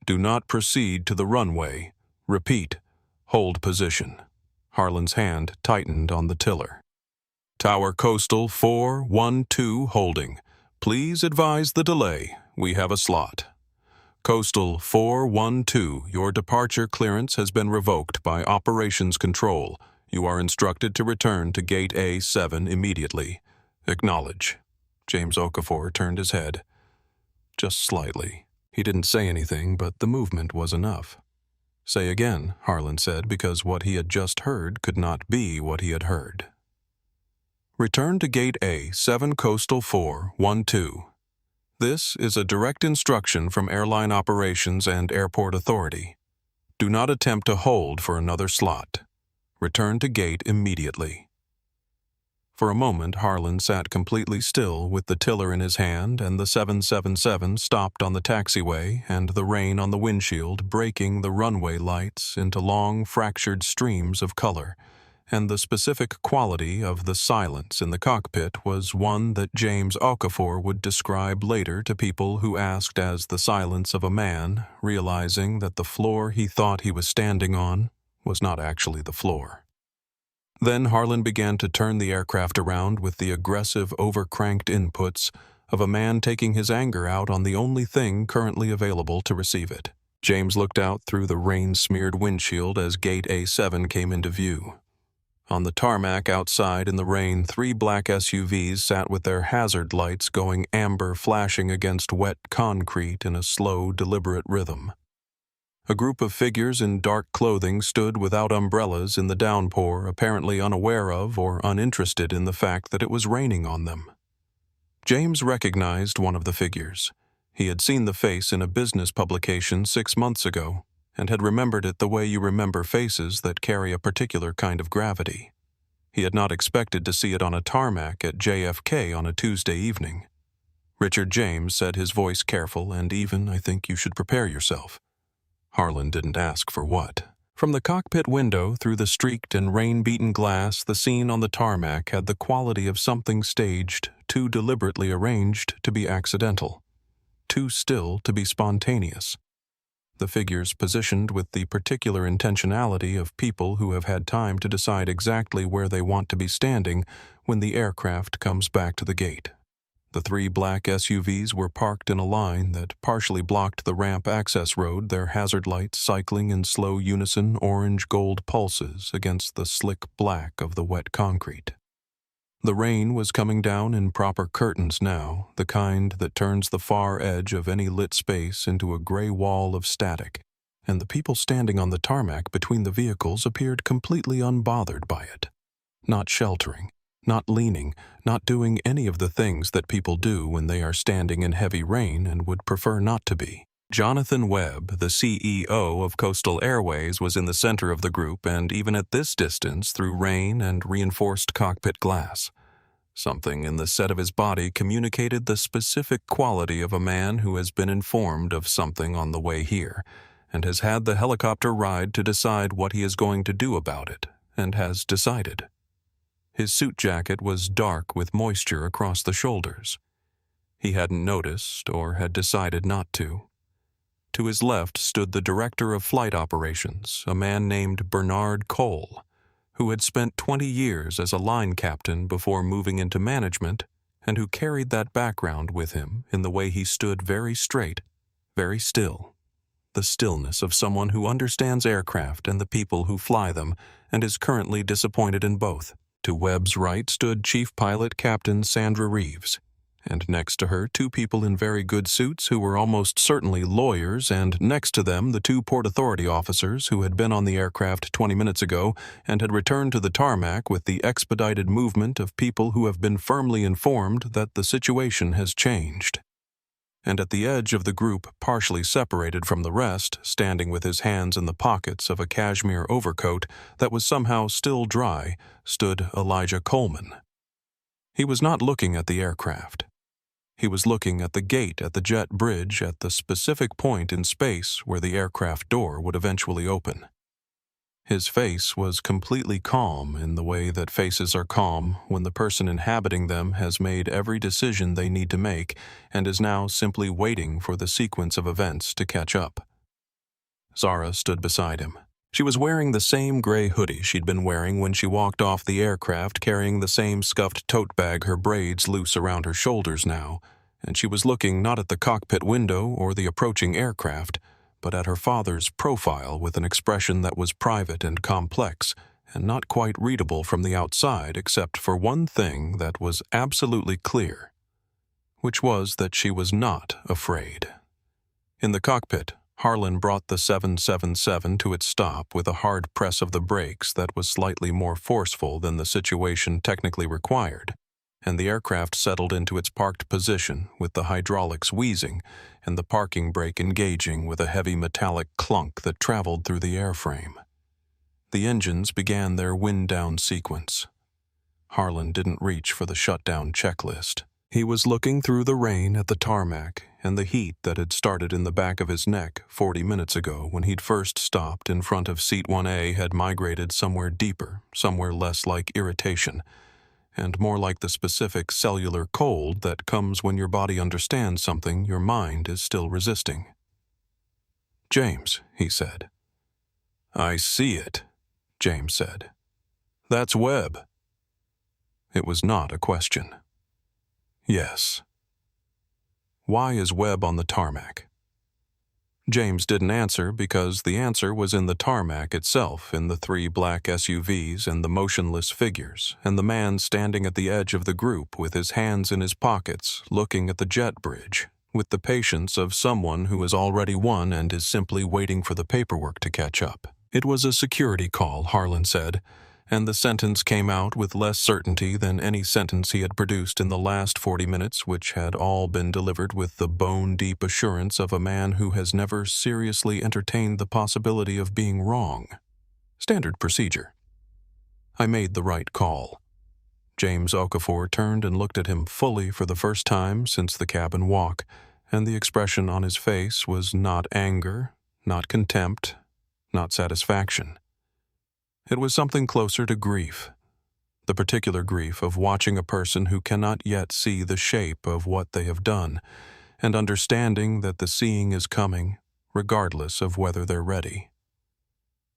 Do not proceed to the runway. Repeat, hold position. Harlan's hand tightened on the tiller. Tower Coastal 412 holding. Please advise the delay. We have a slot. Coastal 412, your departure clearance has been revoked by Operations Control. You are instructed to return to Gate A7 immediately. Acknowledge. James Okafor turned his head. Just slightly. He didn't say anything, but the movement was enough. Say again, Harlan said, because what he had just heard could not be what he had heard. Return to Gate A7 Coastal 412. This is a direct instruction from Airline Operations and Airport Authority. Do not attempt to hold for another slot. Return to gate immediately. For a moment, Harlan sat completely still with the tiller in his hand, and the 777 stopped on the taxiway and the rain on the windshield breaking the runway lights into long, fractured streams of color. And the specific quality of the silence in the cockpit was one that James Okafor would describe later to people who asked as the silence of a man, realizing that the floor he thought he was standing on was not actually the floor. Then Harlan began to turn the aircraft around with the aggressive, overcranked inputs of a man taking his anger out on the only thing currently available to receive it. James looked out through the rain-smeared windshield as Gate A7 came into view. On the tarmac outside in the rain, 3 black SUVs sat with their hazard lights going amber, flashing against wet concrete in a slow, deliberate rhythm. A group of figures in dark clothing stood without umbrellas in the downpour, apparently unaware of or uninterested in the fact that it was raining on them. James recognized one of the figures. He had seen the face in a business publication 6 months ago, and had remembered it the way you remember faces that carry a particular kind of gravity. He had not expected to see it on a tarmac at JFK on a Tuesday evening. Richard James said, his voice careful and even, I think you should prepare yourself. Harlan didn't ask for what. From the cockpit window through the streaked and rain-beaten glass, the scene on the tarmac had the quality of something staged, too deliberately arranged to be accidental, too still to be spontaneous. The figures positioned with the particular intentionality of people who have had time to decide exactly where they want to be standing when the aircraft comes back to the gate. The 3 black SUVs were parked in a line that partially blocked the ramp access road, their hazard lights cycling in slow unison orange-gold pulses against the slick black of the wet concrete. The rain was coming down in proper curtains now, the kind that turns the far edge of any lit space into a gray wall of static, and the people standing on the tarmac between the vehicles appeared completely unbothered by it. Not sheltering, not leaning, not doing any of the things that people do when they are standing in heavy rain and would prefer not to be. Jonathan Webb, the CEO of Coastal Airways, was in the center of the group, and even at this distance, through rain and reinforced cockpit glass, something in the set of his body communicated the specific quality of a man who has been informed of something on the way here, and has had the helicopter ride to decide what he is going to do about it, and has decided. His suit jacket was dark with moisture across the shoulders. He hadn't noticed, or had decided not to. To his left stood the director of flight operations, a man named Bernard Cole, who had spent 20 years as a line captain before moving into management, and who carried that background with him in the way he stood very straight, very still. The stillness of someone who understands aircraft and the people who fly them, and is currently disappointed in both. To Webb's right stood Chief Pilot Captain Sandra Reeves, and next to her 2 people in very good suits who were almost certainly lawyers, and next to them the 2 Port Authority officers who had been on the aircraft 20 minutes ago and had returned to the tarmac with the expedited movement of people who have been firmly informed that the situation has changed. And at the edge of the group, partially separated from the rest, standing with his hands in the pockets of a cashmere overcoat that was somehow still dry, stood Elijah Coleman. He was not looking at the aircraft. He was looking at the gate at the jet bridge at the specific point in space where the aircraft door would eventually open. His face was completely calm in the way that faces are calm when the person inhabiting them has made every decision they need to make and is now simply waiting for the sequence of events to catch up. Zara stood beside him. She was wearing the same gray hoodie she'd been wearing when she walked off the aircraft, carrying the same scuffed tote bag, her braids loose around her shoulders now, and she was looking not at the cockpit window or the approaching aircraft, but at her father's profile with an expression that was private and complex and not quite readable from the outside except for one thing that was absolutely clear, which was that she was not afraid. In the cockpit, Harlan brought the 777 to its stop with a hard press of the brakes that was slightly more forceful than the situation technically required, and the aircraft settled into its parked position with the hydraulics wheezing and the parking brake engaging with a heavy metallic clunk that traveled through the airframe. The engines began their wind-down sequence. Harlan didn't reach for the shutdown checklist. He was looking through the rain at the tarmac, and the heat that had started in the back of his neck 40 minutes ago when he'd first stopped in front of Seat 1A had migrated somewhere deeper, somewhere less like irritation, and more like the specific cellular cold that comes when your body understands something your mind is still resisting. "James," he said. "I see it," James said. "That's Webb." It was not a question. "Yes." "Why is Webb on the tarmac?" James didn't answer because the answer was in the tarmac itself, in the 3 black SUVs and the motionless figures, and the man standing at the edge of the group with his hands in his pockets, looking at the jet bridge, with the patience of someone who has already won and is simply waiting for the paperwork to catch up. It was a security call, Harlan said, and the sentence came out with less certainty than any sentence he had produced in the last 40 minutes, which had all been delivered with the bone-deep assurance of a man who has never seriously entertained the possibility of being wrong. Standard procedure. "I made the right call." James Okafor turned and looked at him fully for the first time since the cabin walk, and the expression on his face was not anger, not contempt, not satisfaction. It was something closer to grief, the particular grief of watching a person who cannot yet see the shape of what they have done, and understanding that the seeing is coming, regardless of whether they're ready.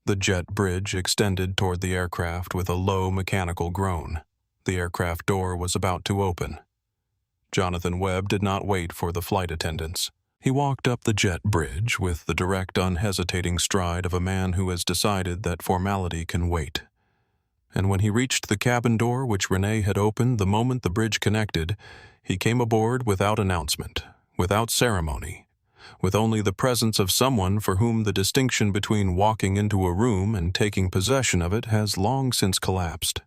The jet bridge extended toward the aircraft with a low mechanical groan. The aircraft door was about to open. Jonathan Webb did not wait for the flight attendants. He walked up the jet bridge with the direct, unhesitating stride of a man who has decided that formality can wait. And when he reached the cabin door which Renee had opened the moment the bridge connected, he came aboard without announcement, without ceremony, with only the presence of someone for whom the distinction between walking into a room and taking possession of it has long since collapsed.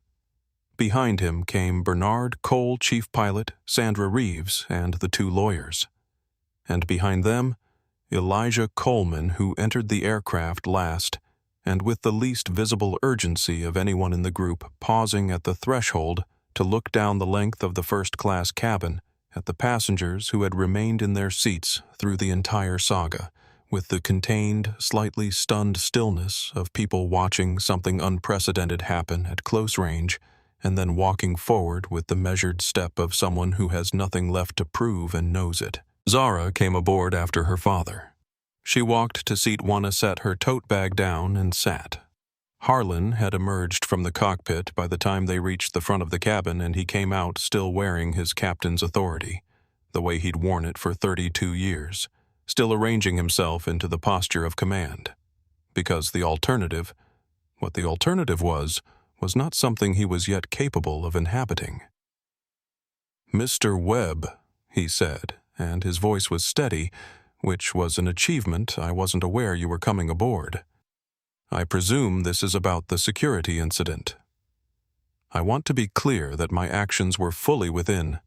Behind him came Bernard Cole, chief pilot, Sandra Reeves, and the 2 lawyers. And behind them, Elijah Coleman, who entered the aircraft last, and with the least visible urgency of anyone in the group, pausing at the threshold to look down the length of the first-class cabin at the passengers who had remained in their seats through the entire saga, with the contained, slightly stunned stillness of people watching something unprecedented happen at close range, and then walking forward with the measured step of someone who has nothing left to prove and knows it. Zara came aboard after her father. She walked to seat 1A, set her tote bag down, and sat. Harlan had emerged from the cockpit by the time they reached the front of the cabin, and he came out still wearing his captain's authority, the way he'd worn it for 32 years, still arranging himself into the posture of command. Because what the alternative was not something he was yet capable of inhabiting. "Mr. Webb," he said, and his voice was steady, which was an achievement. "I wasn't aware you were coming aboard. I presume this is about the security incident. I want to be clear that my actions were fully within—"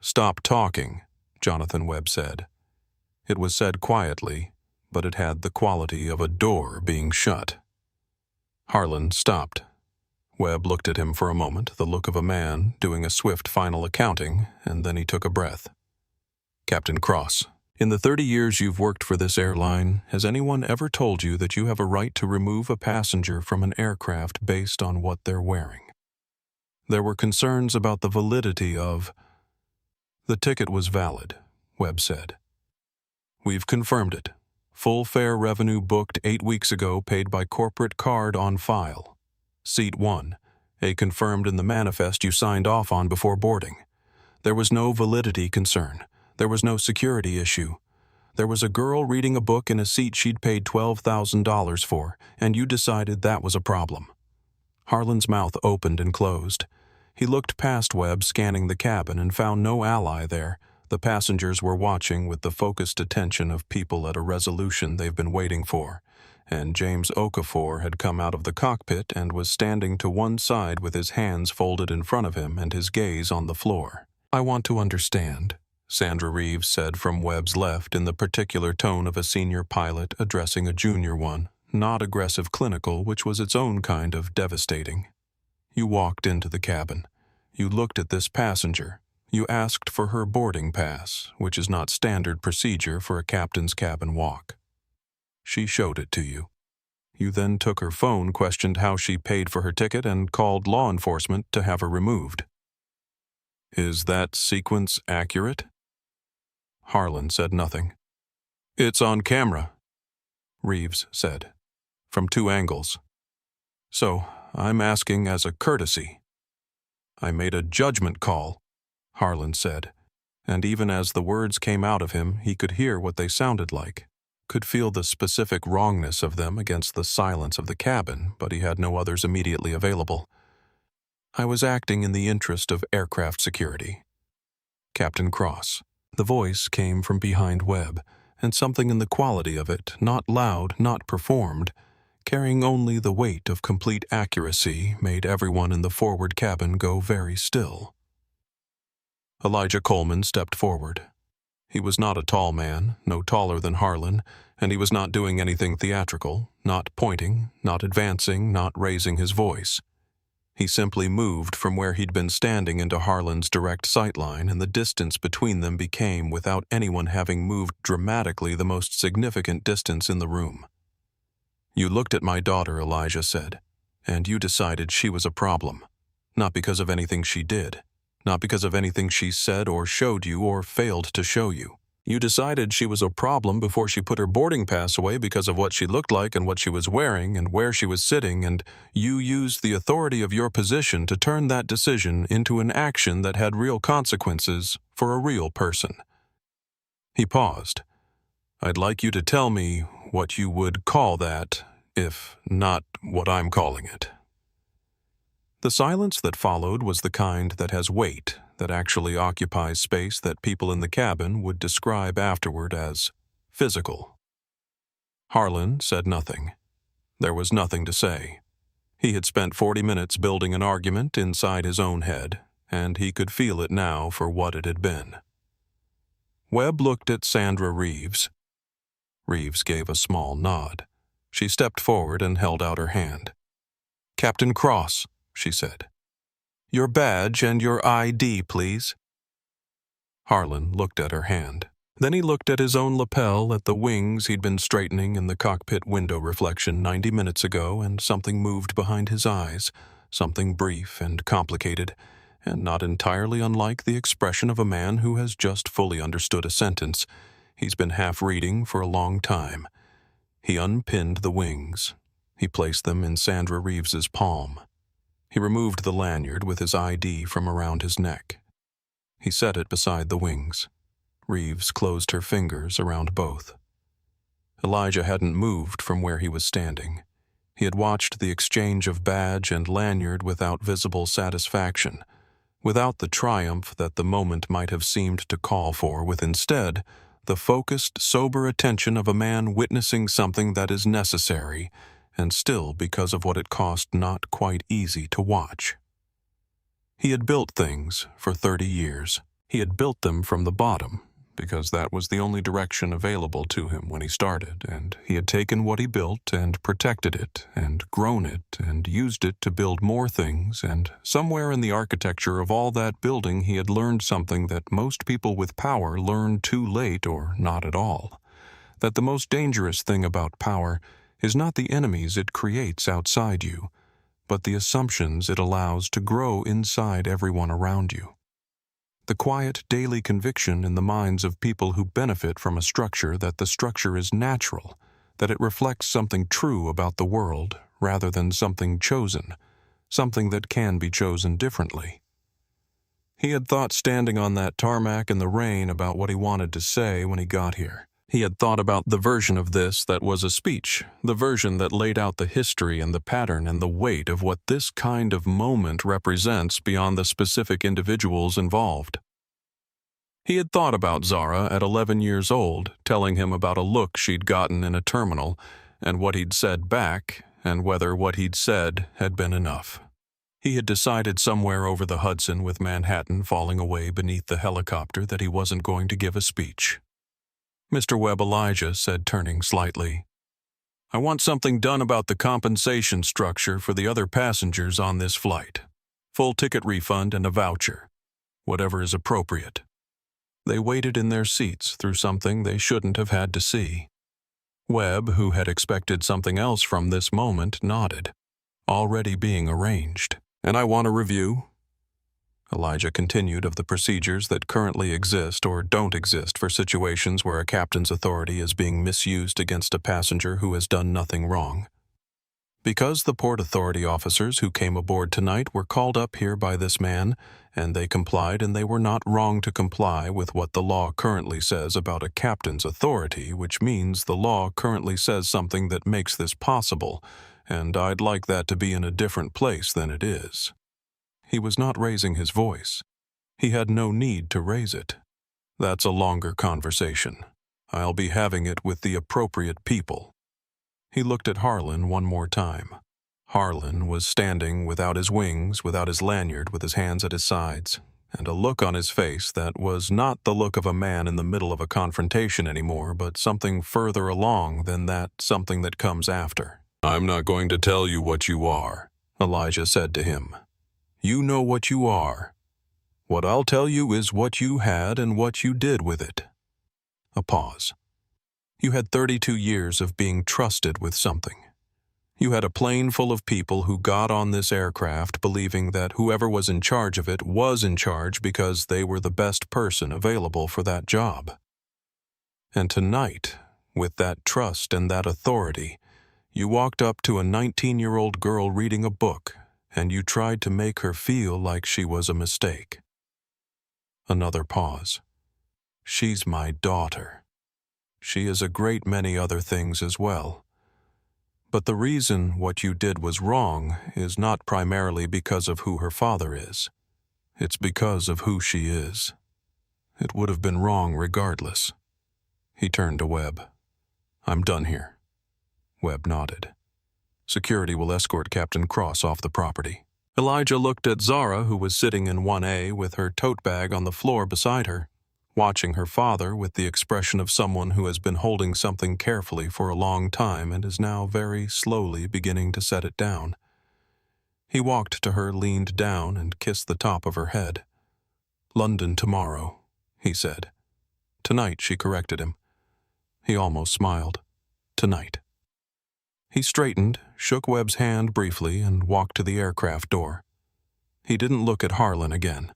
"Stop talking," Jonathan Webb said. It was said quietly, but it had the quality of a door being shut. Harlan stopped. Webb looked at him for a moment, the look of a man doing a swift final accounting, and then he took a breath. "Captain Cross," In the 30 years you've worked for this airline, has anyone ever told you that you have a right to remove a passenger from an aircraft based on what they're wearing? There were concerns about the validity of... The ticket was valid, Webb said. We've confirmed it. Full fare revenue booked 8 weeks ago, paid by corporate card on file. Seat 1, A confirmed in the manifest you signed off on before boarding. There was no validity concern. There was no security issue. There was a girl reading a book in a seat she'd paid $12,000 for, and you decided that was a problem. Harlan's mouth opened and closed. He looked past Webb, scanning the cabin, and found no ally there. The passengers were watching with the focused attention of people at a resolution they've been waiting for, and James Okafor had come out of the cockpit and was standing to one side with his hands folded in front of him and his gaze on the floor. I want to understand, Sandra Reeves said from Webb's left in the particular tone of a senior pilot addressing a junior one, not aggressive clinical, which was its own kind of devastating. You walked into the cabin. You looked at this passenger. You asked for her boarding pass, which is not standard procedure for a captain's cabin walk. She showed it to you. You then took her phone, questioned how she paid for her ticket, and called law enforcement to have her removed. Is that sequence accurate? Harlan said nothing. It's on camera, Reeves said, from 2 angles. So, I'm asking as a courtesy. I made a judgment call, Harlan said, and even as the words came out of him, he could hear what they sounded like, could feel the specific wrongness of them against the silence of the cabin, but he had no others immediately available. I was acting in the interest of aircraft security. Captain Cross. The voice came from behind Webb, and something in the quality of it, not loud, not performed, carrying only the weight of complete accuracy, made everyone in the forward cabin go very still. Elijah Coleman stepped forward. He was not a tall man, no taller than Harlan, and he was not doing anything theatrical, not pointing, not advancing, not raising his voice. He simply moved from where he'd been standing into Harlan's direct sightline, and the distance between them became, without anyone having moved dramatically, the most significant distance in the room. You looked at my daughter, Elijah said, and you decided she was a problem, not because of anything she did, not because of anything she said or showed you or failed to show you. You decided she was a problem before she put her boarding pass away because of what she looked like and what she was wearing and where she was sitting, and you used the authority of your position to turn that decision into an action that had real consequences for a real person. He paused. I'd like you to tell me what you would call that, if not what I'm calling it. The silence that followed was the kind that has weight, that actually occupies space that people in the cabin would describe afterward as physical. Harlan said nothing. There was nothing to say. He had spent 40 minutes building an argument inside his own head, and he could feel it now for what it had been. Webb looked at Sandra Reeves. Reeves gave a small nod. She stepped forward and held out her hand. Captain Cross, she said. Your badge and your ID, please. Harlan looked at her hand. Then he looked at his own lapel, at the wings he'd been straightening in the cockpit window reflection 90 minutes ago, and something moved behind his eyes, something brief and complicated, and not entirely unlike the expression of a man who has just fully understood a sentence he's been half-reading for a long time. He unpinned the wings. He placed them in Sandra Reeves's palm. He removed the lanyard with his ID from around his neck. He set it beside the wings. Reeves closed her fingers around both. Elijah hadn't moved from where he was standing. He had watched the exchange of badge and lanyard without visible satisfaction, without the triumph that the moment might have seemed to call for, with instead the focused, sober attention of a man witnessing something that is necessary, and still, because of what it cost, not quite easy to watch. He had built things for 30 years. He had built them from the bottom, because that was the only direction available to him when he started, and he had taken what he built and protected it and grown it and used it to build more things, and somewhere in the architecture of all that building he had learned something that most people with power learn too late or not at all, that the most dangerous thing about power is not the enemies it creates outside you, but the assumptions it allows to grow inside everyone around you. The quiet daily conviction in the minds of people who benefit from a structure that the structure is natural, that it reflects something true about the world rather than something chosen, something that can be chosen differently. He had thought standing on that tarmac in the rain about what he wanted to say when he got here. He had thought about the version of this that was a speech, the version that laid out the history and the pattern and the weight of what this kind of moment represents beyond the specific individuals involved. He had thought about Zara at 11 years old, telling him about a look she'd gotten in a terminal, and what he'd said back, and whether what he'd said had been enough. He had decided somewhere over the Hudson with Manhattan falling away beneath the helicopter that he wasn't going to give a speech. Mr. Webb Elijah said, turning slightly, "I want something done about the compensation structure for the other passengers on this flight. Full ticket refund and a voucher. Whatever is appropriate." They waited in their seats through something they shouldn't have had to see. Webb, who had expected something else from this moment, nodded. Already being arranged. "And I want a review," Elijah continued, "of the procedures that currently exist or don't exist for situations where a captain's authority is being misused against a passenger who has done nothing wrong. Because the Port Authority officers who came aboard tonight were called up here by this man, and they complied, and they were not wrong to comply with what the law currently says about a captain's authority, which means the law currently says something that makes this possible, and I'd like that to be in a different place than it is." He was not raising his voice. He had no need to raise it. "That's a longer conversation. I'll be having it with the appropriate people." He looked at Harlan one more time. Harlan was standing without his wings, without his lanyard, with his hands at his sides, and a look on his face that was not the look of a man in the middle of a confrontation anymore, but something further along than that, something that comes after. "I'm not going to tell you what you are," Elijah said to him. "You know what you are. What I'll tell you is what you had and what you did with it." A pause. "You had 32 years of being trusted with something. You had a plane full of people who got on this aircraft believing that whoever was in charge of it was in charge because they were the best person available for that job. And tonight, with that trust and that authority, you walked up to a 19-year-old girl reading a book, and you tried to make her feel like she was a mistake." Another pause. "She's my daughter. She is a great many other things as well. But the reason what you did was wrong is not primarily because of who her father is. It's because of who she is. It would have been wrong regardless." He turned to Webb. "I'm done here." Webb nodded. "Security will escort Captain Cross off the property." Elijah looked at Zara, who was sitting in 1A with her tote bag on the floor beside her, watching her father with the expression of someone who has been holding something carefully for a long time and is now very slowly beginning to set it down. He walked to her, leaned down, and kissed the top of her head. "London tomorrow," he said. "Tonight," she corrected him. He almost smiled. "Tonight." He straightened, shook Webb's hand briefly, and walked to the aircraft door. He didn't look at Harlan again.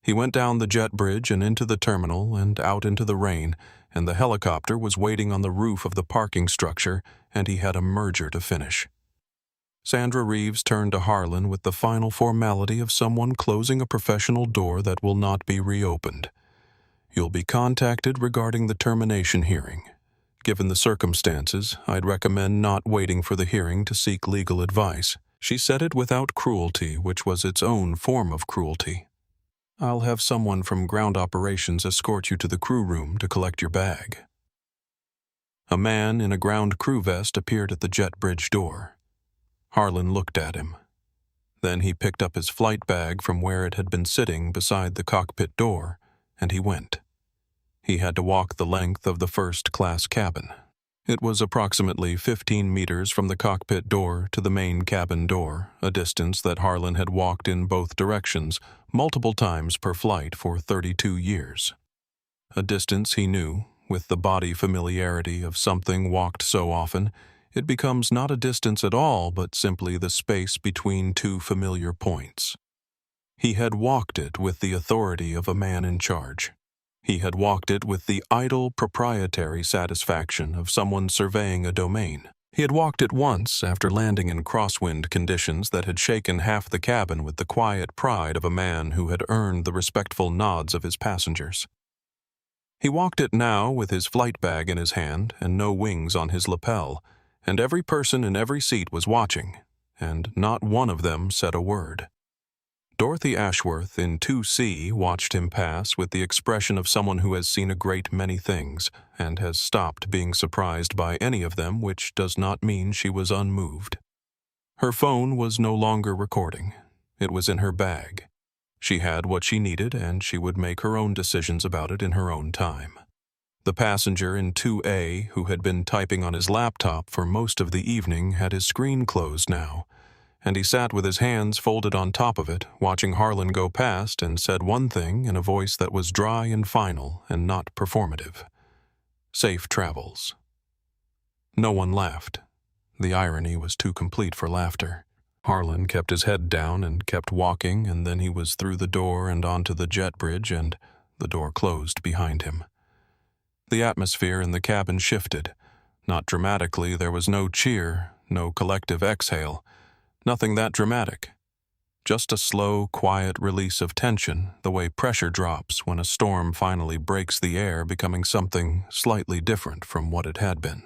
He went down the jet bridge and into the terminal and out into the rain, and the helicopter was waiting on the roof of the parking structure, and he had a merger to finish. Sandra Reeves turned to Harlan with the final formality of someone closing a professional door that will not be reopened. "You'll be contacted regarding the termination hearing. Given the circumstances, I'd recommend not waiting for the hearing to seek legal advice." She said it without cruelty, which was its own form of cruelty. "I'll have someone from ground operations escort you to the crew room to collect your bag." A man in a ground crew vest appeared at the jet bridge door. Harlan looked at him. Then he picked up his flight bag from where it had been sitting beside the cockpit door, and he went. He had to walk the length of the first-class cabin. It was approximately 15 meters from the cockpit door to the main cabin door, a distance that Harlan had walked in both directions multiple times per flight for 32 years. A distance he knew, with the body familiarity of something walked so often, it becomes not a distance at all but simply the space between two familiar points. He had walked it with the authority of a man in charge. He had walked it with the idle proprietary satisfaction of someone surveying a domain. He had walked it once after landing in crosswind conditions that had shaken half the cabin with the quiet pride of a man who had earned the respectful nods of his passengers. He walked it now with his flight bag in his hand and no wings on his lapel, and every person in every seat was watching, and not one of them said a word. Dorothy Ashworth in 2C watched him pass with the expression of someone who has seen a great many things and has stopped being surprised by any of them, which does not mean she was unmoved. Her phone was no longer recording. It was in her bag. She had what she needed, and she would make her own decisions about it in her own time. The passenger in 2A, who had been typing on his laptop for most of the evening, had his screen closed now, and he sat with his hands folded on top of it, watching Harlan go past, and said one thing in a voice that was dry and final and not performative. Safe travels. No one laughed. The irony was too complete for laughter. Harlan kept his head down and kept walking, and then he was through the door and onto the jet bridge, and the door closed behind him. The atmosphere in the cabin shifted. Not dramatically, there was no cheer, no collective exhale. Nothing that dramatic. Just a slow, quiet release of tension, the way pressure drops when a storm finally breaks the air, becoming something slightly different from what it had been.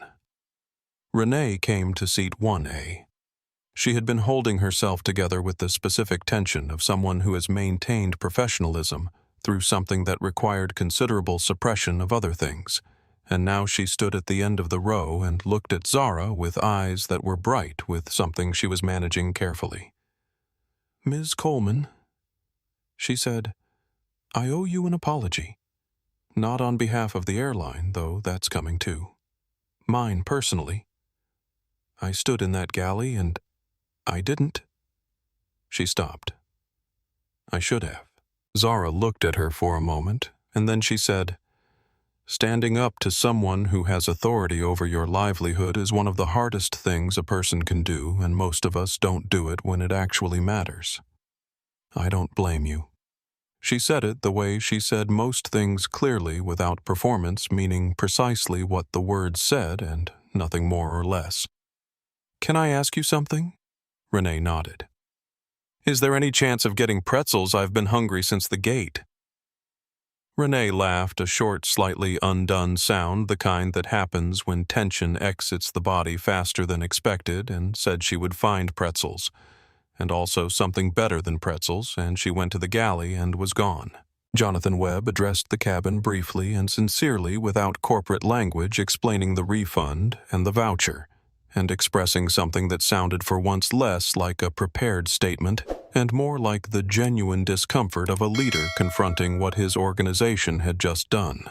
Renee came to seat 1A. She had been holding herself together with the specific tension of someone who has maintained professionalism through something that required considerable suppression of other things, and now she stood at the end of the row and looked at Zara with eyes that were bright with something she was managing carefully. "Ms. Coleman," she said, "I owe you an apology. Not on behalf of the airline, though that's coming too. Mine personally. I stood in that galley and I didn't." She stopped. "I should have." Zara looked at her for a moment, and then she said, "Standing up to someone who has authority over your livelihood is one of the hardest things a person can do, and most of us don't do it when it actually matters. I don't blame you." She said it the way she said most things clearly without performance, meaning precisely what the words said and nothing more or less. "Can I ask you something?" Renee nodded. "Is there any chance of getting pretzels? I've been hungry since the gate." Renee laughed, a short, slightly undone sound, the kind that happens when tension exits the body faster than expected, and said she would find pretzels, and also something better than pretzels, and she went to the galley and was gone. Jonathan Webb addressed the cabin briefly and sincerely without corporate language, explaining the refund and the voucher, and expressing something that sounded for once less like a prepared statement and more like the genuine discomfort of a leader confronting what his organization had just done.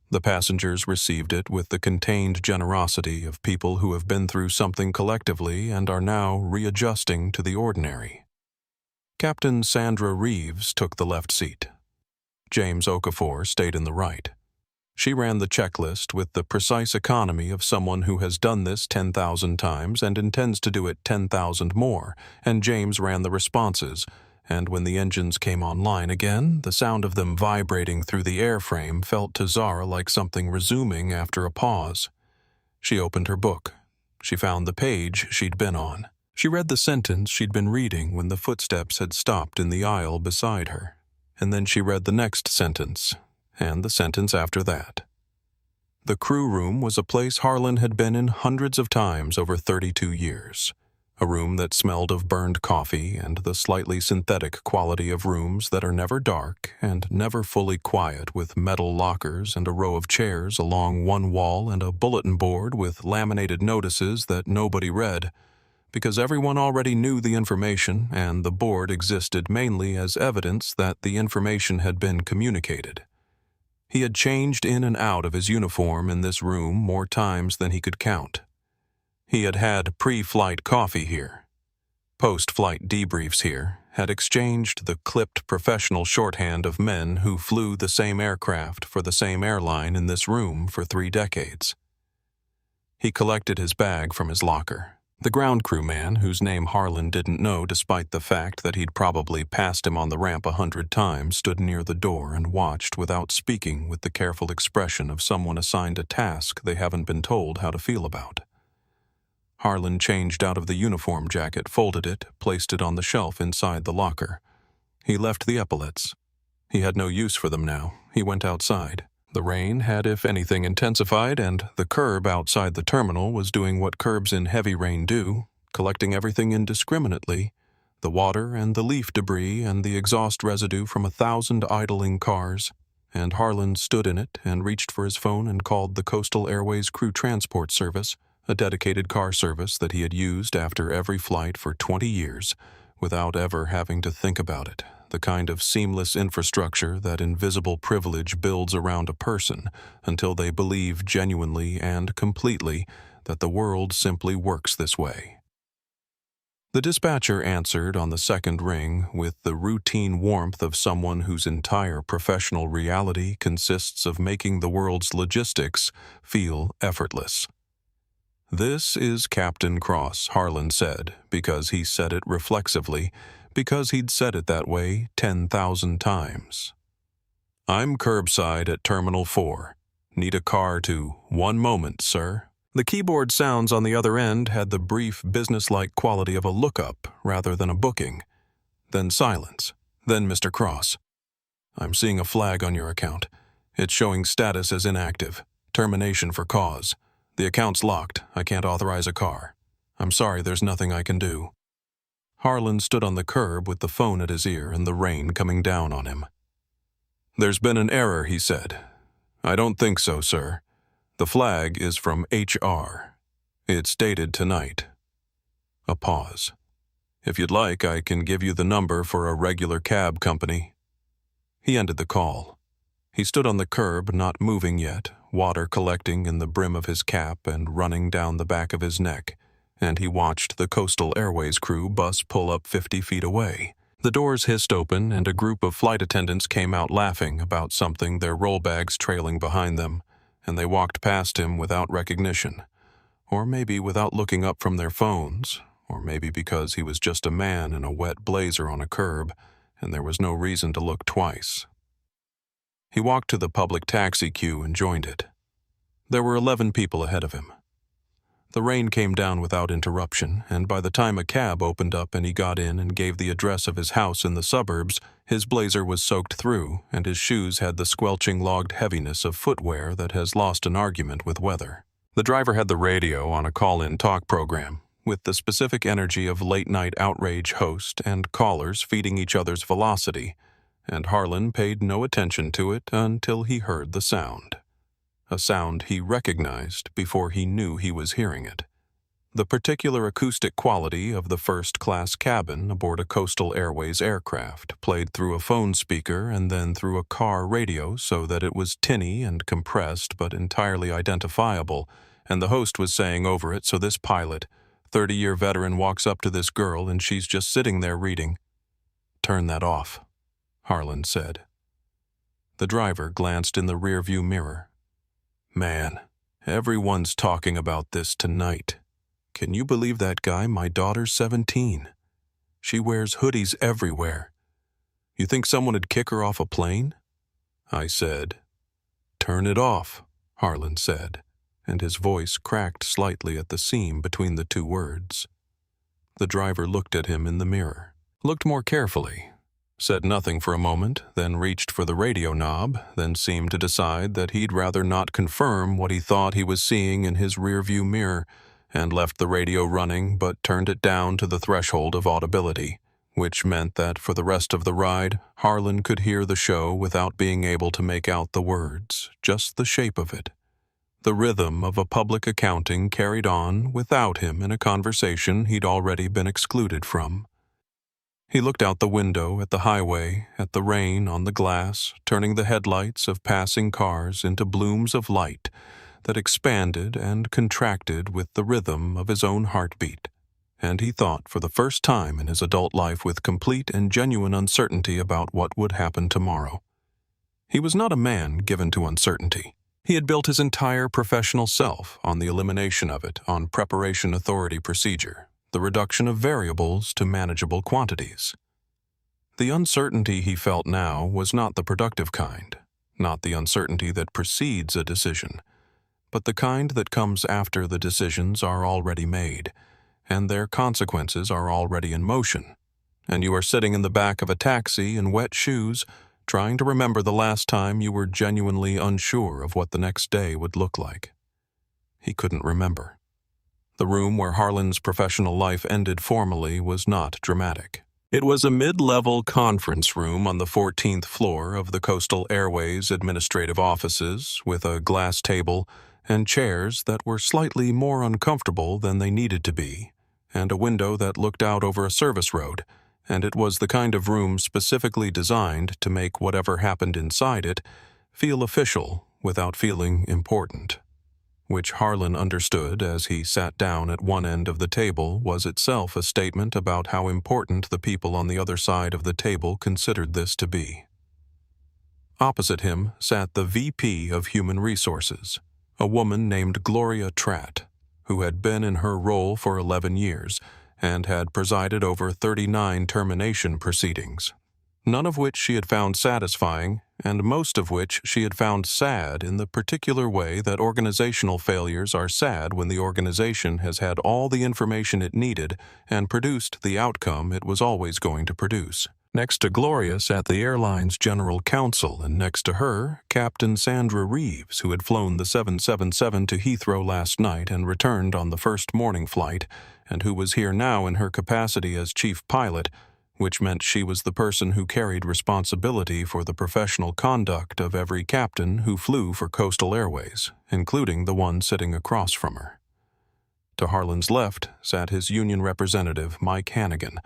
The passengers received it with the contained generosity of people who have been through something collectively and are now readjusting to the ordinary. Captain Sandra Reeves took the left seat. James Okafor stayed in the right. She ran the checklist with the precise economy of someone who has done this 10,000 times and intends to do it 10,000 more, and James ran the responses, and when the engines came online again, the sound of them vibrating through the airframe felt to Zara like something resuming after a pause. She opened her book. She found the page she'd been on. She read the sentence she'd been reading when the footsteps had stopped in the aisle beside her, and then she read the next sentence, and the sentence after that. The crew room was a place Harlan had been in hundreds of times over 32 years. A room that smelled of burned coffee and the slightly synthetic quality of rooms that are never dark and never fully quiet, with metal lockers and a row of chairs along one wall and a bulletin board with laminated notices that nobody read, because everyone already knew the information and the board existed mainly as evidence that the information had been communicated. He had changed in and out of his uniform in this room more times than he could count. He had had pre-flight coffee here, post-flight debriefs here, had exchanged the clipped professional shorthand of men who flew the same aircraft for the same airline in this room for 3 decades. He collected his bag from his locker. The ground crew man, whose name Harlan didn't know despite the fact that he'd probably passed him on the ramp 100 times, stood near the door and watched without speaking with the careful expression of someone assigned a task they haven't been told how to feel about. Harlan changed out of the uniform jacket, folded it, placed it on the shelf inside the locker. He left the epaulets. He had no use for them now. He went outside. The rain had, if anything, intensified, and the curb outside the terminal was doing what curbs in heavy rain do, collecting everything indiscriminately, the water and the leaf debris and the exhaust residue from 1,000 idling cars, and Harlan stood in it and reached for his phone and called the Coastal Airways Crew Transport Service, a dedicated car service that he had used after every flight for 20 years, without ever having to think about it. The kind of seamless infrastructure that invisible privilege builds around a person until they believe genuinely and completely that the world simply works this way. The dispatcher answered on the second ring with the routine warmth of someone whose entire professional reality consists of making the world's logistics feel effortless. "This is Captain Cross," Harlan said, because he said it reflexively, because he'd said it that way 10,000 times. "I'm curbside at Terminal 4. Need a car to 1 moment, sir." The keyboard sounds on the other end had the brief, businesslike quality of a lookup rather than a booking. Then silence. Then Mr. Cross. "I'm seeing a flag on your account. It's showing status as inactive. Termination for cause. The account's locked. I can't authorize a car. I'm sorry, there's nothing I can do." Harlan stood on the curb with the phone at his ear and the rain coming down on him. "There's been an error," he said. "I don't think so, sir. The flag is from HR. It's dated tonight." A pause. "If you'd like, I can give you the number for a regular cab company." He ended the call. He stood on the curb, not moving yet, water collecting in the brim of his cap and running down the back of his neck, and he watched the Coastal Airways crew bus pull up 50 feet away. The doors hissed open, and a group of flight attendants came out laughing about something, their roll bags trailing behind them, and they walked past him without recognition, or maybe without looking up from their phones, or maybe because he was just a man in a wet blazer on a curb, and there was no reason to look twice. He walked to the public taxi queue and joined it. There were 11 people ahead of him. The rain came down without interruption, and by the time a cab opened up and he got in and gave the address of his house in the suburbs, his blazer was soaked through, and his shoes had the squelching logged heaviness of footwear that has lost an argument with weather. The driver had the radio on a call-in talk program, with the specific energy of late-night outrage host and callers feeding each other's velocity, and Harlan paid no attention to it until he heard the sound. A sound he recognized before he knew he was hearing it. The particular acoustic quality of the first-class cabin aboard a Coastal Airways aircraft, played through a phone speaker and then through a car radio so that it was tinny and compressed but entirely identifiable, and the host was saying over it, so this pilot, 30-year veteran, walks up to this girl and she's just sitting there reading. "Turn that off," Harlan said. The driver glanced in the rearview mirror. "Man, everyone's talking about this tonight. Can you believe that guy? My daughter's 17. She wears hoodies everywhere. You think someone would kick her off a plane?" I said. "Turn it off," Harlan said, and his voice cracked slightly at the seam between the two words. The driver looked at him in the mirror, looked more carefully, said nothing for a moment, then reached for the radio knob, then seemed to decide that he'd rather not confirm what he thought he was seeing in his rearview mirror, and left the radio running but turned it down to the threshold of audibility, which meant that for the rest of the ride, Harlan could hear the show without being able to make out the words, just the shape of it. The rhythm of a public accounting carried on without him in a conversation he'd already been excluded from. He looked out the window at the highway, at the rain on the glass, turning the headlights of passing cars into blooms of light that expanded and contracted with the rhythm of his own heartbeat. And he thought for the first time in his adult life with complete and genuine uncertainty about what would happen tomorrow. He was not a man given to uncertainty. He had built his entire professional self on the elimination of it, on preparation authority procedure, the reduction of variables to manageable quantities. The uncertainty he felt now was not the productive kind, not the uncertainty that precedes a decision, but the kind that comes after the decisions are already made, and their consequences are already in motion, and you are sitting in the back of a taxi in wet shoes, trying to remember the last time you were genuinely unsure of what the next day would look like. He couldn't remember. The room where Harlan's professional life ended formally was not dramatic. It was a mid-level conference room on the 14th floor of the Coastal Airways administrative offices, with a glass table and chairs that were slightly more uncomfortable than they needed to be, and a window that looked out over a service road, and it was the kind of room specifically designed to make whatever happened inside it feel official without feeling important, which Harlan understood as he sat down at one end of the table was itself a statement about how important the people on the other side of the table considered this to be. Opposite him sat the VP of Human Resources, a woman named Gloria Tratt, who had been in her role for 11 years and had presided over 39 termination proceedings, none of which she had found satisfying, and most of which she had found sad in the particular way that organizational failures are sad when the organization has had all the information it needed and produced the outcome it was always going to produce. Next to Gloria sat the airline's general counsel, and next to her, Captain Sandra Reeves, who had flown the 777 to Heathrow last night and returned on the first morning flight, and who was here now in her capacity as chief pilot, which meant she was the person who carried responsibility for the professional conduct of every captain who flew for Coastal Airways, including the one sitting across from her. To Harlan's left sat his union representative, Mike Hannigan,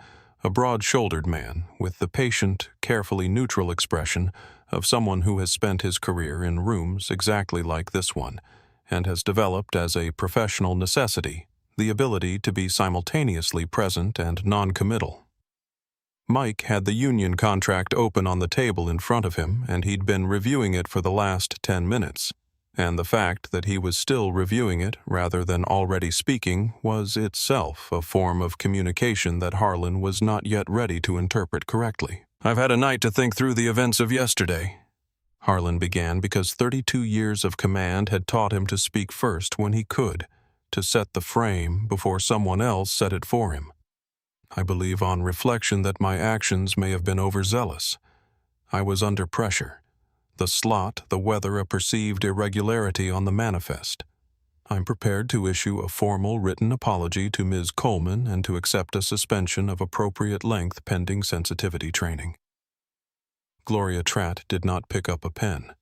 a broad-shouldered man with the patient, carefully neutral expression of someone who has spent his career in rooms exactly like this one and has developed as a professional necessity the ability to be simultaneously present and non-committal. Mike had the union contract open on the table in front of him, and he'd been reviewing it for the last 10 minutes. And the fact that he was still reviewing it rather than already speaking was itself a form of communication that Harlan was not yet ready to interpret correctly. "I've had a night to think through the events of yesterday," Harlan began, because 32 years of command had taught him to speak first when he could, to set the frame before someone else set it for him. "I believe on reflection that my actions may have been overzealous. I was under pressure. The slot, the weather, a perceived irregularity on the manifest. I'm prepared to issue a formal written apology to Ms. Coleman and to accept a suspension of appropriate length pending sensitivity training." Gloria Tratt did not pick up a pen.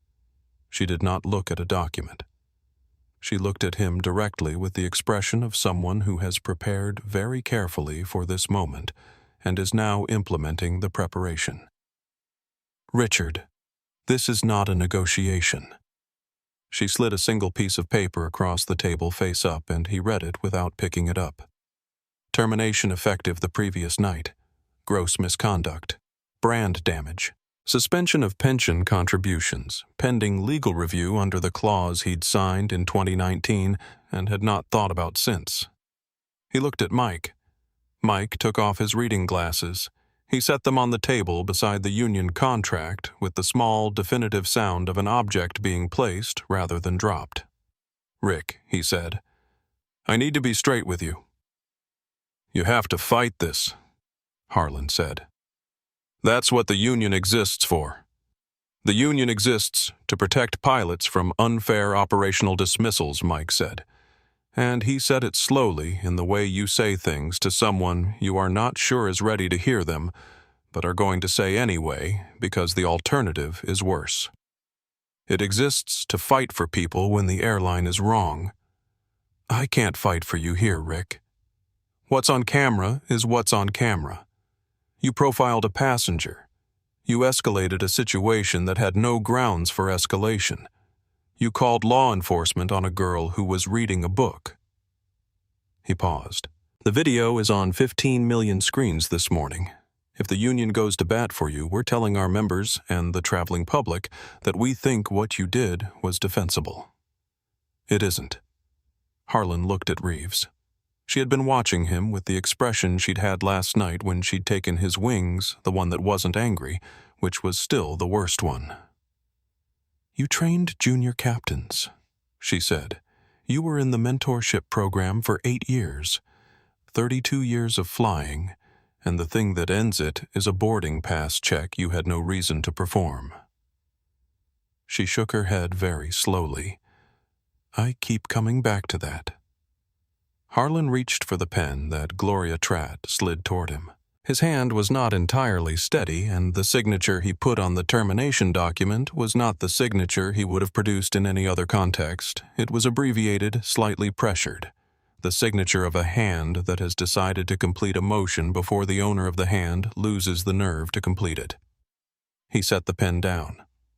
She did not look at a document. She looked at him directly with the expression of someone who has prepared very carefully for this moment and is now implementing the preparation. "Richard, this is not a negotiation." She slid a single piece of paper across the table face up, and he read it without picking it up. "Termination effective the previous night. Gross misconduct. Brand damage. Suspension of pension contributions, pending legal review under the clause he'd signed in 2019 and had not thought about since." He looked at Mike. Mike took off his reading glasses. He set them on the table beside the union contract with the small, definitive sound of an object being placed rather than dropped. "Rick," he said, "I need to be straight with you." "You have to fight this," Harlan said. "That's what the union exists for. The union exists to protect pilots from unfair operational dismissals," Mike said. And he said it slowly, in the way you say things to someone you are not sure is ready to hear them, but are going to say anyway because the alternative is worse. "It exists to fight for people when the airline is wrong. I can't fight for you here, Rick. What's on camera is what's on camera. You profiled a passenger. You escalated a situation that had no grounds for escalation. You called law enforcement on a girl who was reading a book. He paused. The video is on 15 million screens this morning. If the union goes to bat for you, we're telling our members and the traveling public that we think what you did was defensible. It isn't. Harlan looked at Reeves. She had been watching him with the expression she'd had last night when she'd taken his wings, the one that wasn't angry, which was still the worst one. You trained junior captains, she said. You were in the mentorship program for 8 years, 32 years of flying, and the thing that ends it is a boarding pass check you had no reason to perform. She shook her head very slowly. I keep coming back to that. Harlan reached for the pen that Gloria Tratt slid toward him. His hand was not entirely steady, and the signature he put on the termination document was not the signature he would have produced in any other context. It was abbreviated, slightly pressured. The signature of a hand that has decided to complete a motion before the owner of the hand loses the nerve to complete it. He set the pen down.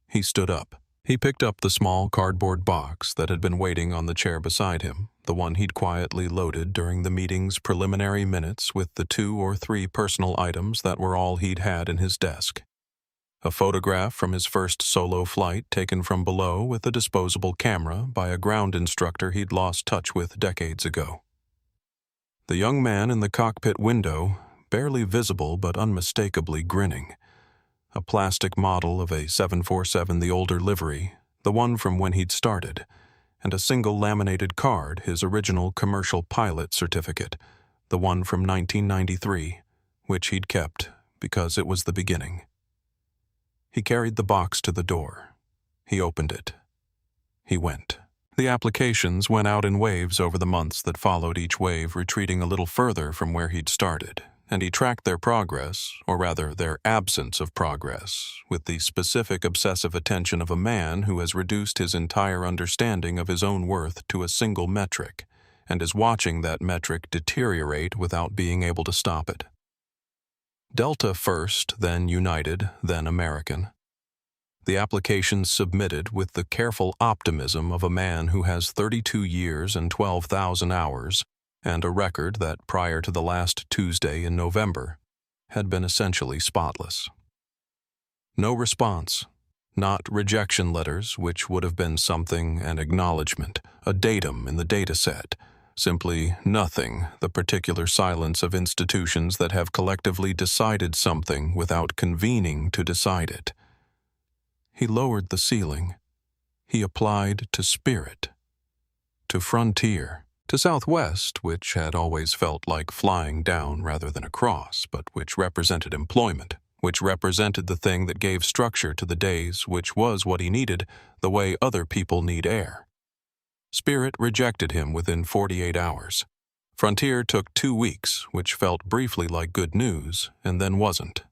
He stood up. He picked up the small cardboard box that had been waiting on the chair beside him, the one he'd quietly loaded during the meeting's preliminary minutes with the 2 or 3 personal items that were all he'd had in his desk. A photograph from his first solo flight taken from below with a disposable camera by a ground instructor he'd lost touch with decades ago. The young man in the cockpit window, barely visible but unmistakably grinning. A plastic model of a 747 the older livery, the one from when he'd started, and a single laminated card, his original commercial pilot certificate, the one from 1993, which he'd kept because it was the beginning. He carried the box to the door. He opened it. He went. The applications went out in waves over the months that followed, each wave retreating a little further from where he'd started, and he tracked their progress, or rather their absence of progress, with the specific obsessive attention of a man who has reduced his entire understanding of his own worth to a single metric, and is watching that metric deteriorate without being able to stop it. Delta first, then United, then American. The applications submitted with the careful optimism of a man who has 32 years and 12,000 hours, and a record that, prior to the last Tuesday in November, had been essentially spotless. No response, not rejection letters, which would have been something, an acknowledgement, a datum in the dataset, simply nothing, the particular silence of institutions that have collectively decided something without convening to decide it. He lowered the ceiling. He applied to Spirit, to Frontier, to Southwest, which had always felt like flying down rather than across, but which represented employment, which represented the thing that gave structure to the days, which was what he needed, the way other people need air. Spirit rejected him within 48 hours. Frontier took 2 weeks, which felt briefly like good news, and then wasn't.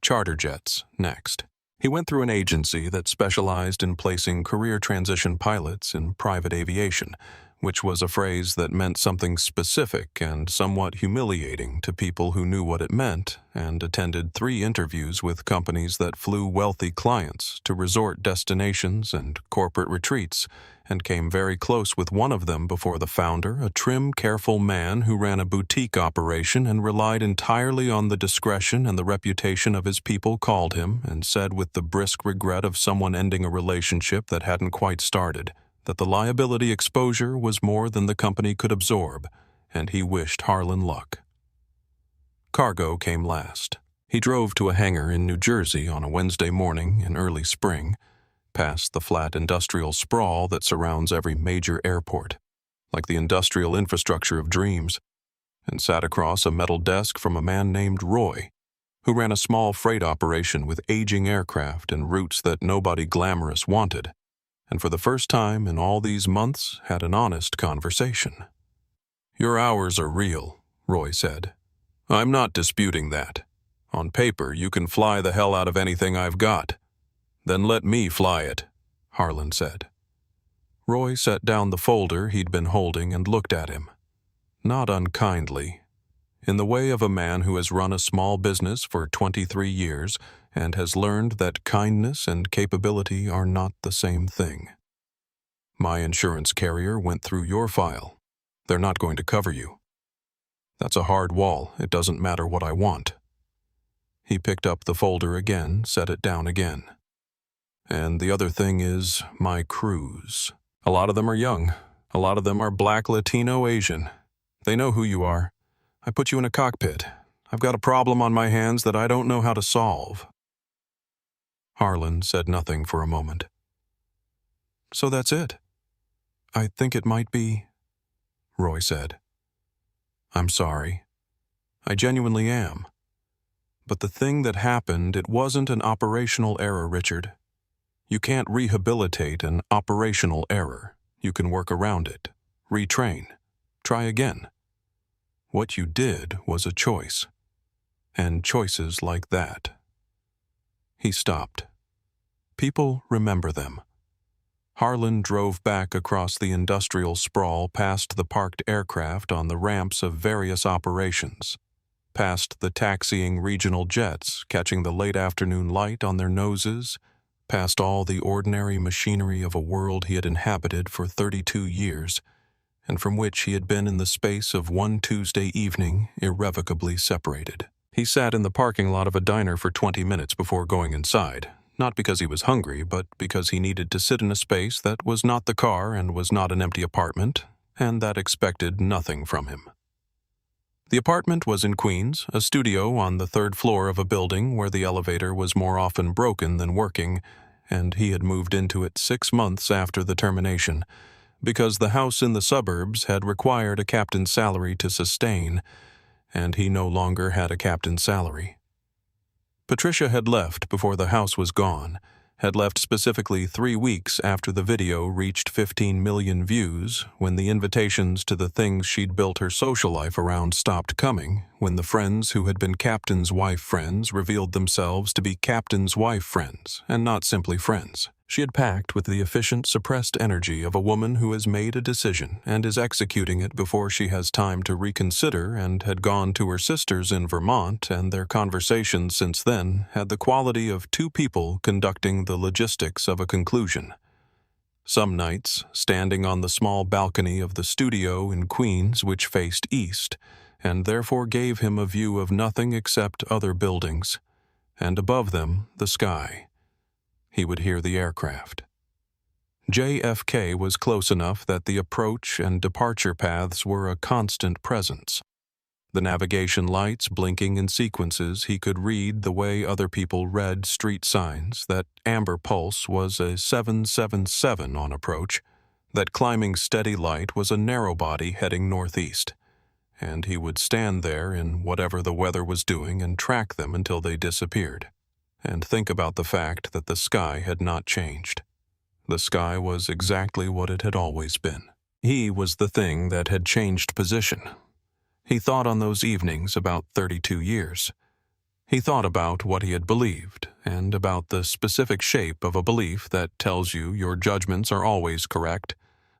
Charter jets, next. He went through an agency that specialized in placing career transition pilots in private aviation, which was a phrase that meant something specific and somewhat humiliating to people who knew what it meant and attended 3 interviews with companies that flew wealthy clients to resort destinations and corporate retreats, and came very close with one of them before the founder, a trim, careful man who ran a boutique operation and relied entirely on the discretion and the reputation of his people, called him and said with the brisk regret of someone ending a relationship that hadn't quite started, that the liability exposure was more than the company could absorb, and he wished Harlan luck. Cargo came last. He drove to a hangar in New Jersey on a Wednesday morning in early spring, past the flat industrial sprawl that surrounds every major airport, like the industrial infrastructure of dreams, and sat across a metal desk from a man named Roy, who ran a small freight operation with aging aircraft and routes that nobody glamorous wanted, and for the first time in all these months had an honest conversation. "Your hours are real," Roy said. "I'm not disputing that. On paper, you can fly the hell out of anything I've got. Then let me fly it," Harlan said. Roy set down the folder he'd been holding and looked at him. Not unkindly. in the way of a man who has run a small business for 23 years and has learned that kindness and capability are not the same thing. My insurance carrier went through your file. They're not going to cover you. That's a hard wall. It doesn't matter what I want. He picked up the folder again, set it down again. And the other thing is my crews. A lot of them are young. A lot of them are Black, Latino, Asian. They know who you are. I put you in a cockpit. I've got a problem on my hands that I don't know how to solve. Harlan said nothing for a moment. So that's it. I think it might be, Roy said. I'm sorry. I genuinely am. But the thing that happened, it wasn't an operational error, Richard. You can't rehabilitate an operational error. You can work around it, retrain, try again. What you did was a choice, and choices like that. He stopped. People remember them. Harlan drove back across the industrial sprawl past the parked aircraft on the ramps of various operations, past the taxiing regional jets catching the late afternoon light on their noses, past all the ordinary machinery of a world he had inhabited for 32 years, and from which he had been in the space of one Tuesday evening irrevocably separated. He sat in the parking lot of a diner for 20 minutes before going inside, not because he was hungry, but because he needed to sit in a space that was not the car and was not an empty apartment, and that expected nothing from him. The apartment was in Queens, a studio on the 3rd floor of a building where the elevator was more often broken than working, and he had moved into it 6 months after the termination, because the house in the suburbs had required a captain's salary to sustain, and he no longer had a captain's salary. Patricia had left before the house was gone, had left specifically 3 weeks after the video reached 15 million views, when the invitations to the things she'd built her social life around stopped coming, when the friends who had been captain's wife friends revealed themselves to be captain's wife friends, and not simply friends. She had packed with the efficient, suppressed energy of a woman who has made a decision and is executing it before she has time to reconsider, and had gone to her sisters in Vermont, and their conversations since then had the quality of 2 people conducting the logistics of a conclusion. Some nights, standing on the small balcony of the studio in Queens which faced east, and therefore gave him a view of nothing except other buildings, and above them the sky. He would hear the aircraft. JFK was close enough that the approach and departure paths were a constant presence. The navigation lights blinking in sequences he could read the way other people read street signs, that amber pulse was a 777 on approach, that climbing steady light was a narrow body heading northeast, and he would stand there in whatever the weather was doing and track them until they disappeared, and think about the fact that the sky had not changed. The sky was exactly what it had always been. He was the thing that had changed position. He thought on those evenings about 32 years. He thought about what he had believed, and about the specific shape of a belief that tells you your judgments are always correct,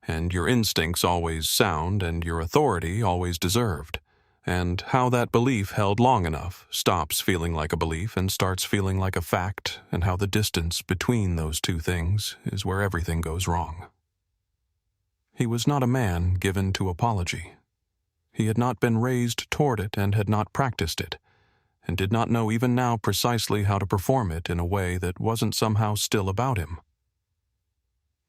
and your instincts always sound, and your authority always deserved, and how that belief held long enough stops feeling like a belief and starts feeling like a fact, and how the distance between those two things is where everything goes wrong. He was not a man given to apology. He had not been raised toward it and had not practiced it, and did not know even now precisely how to perform it in a way that wasn't somehow still about him.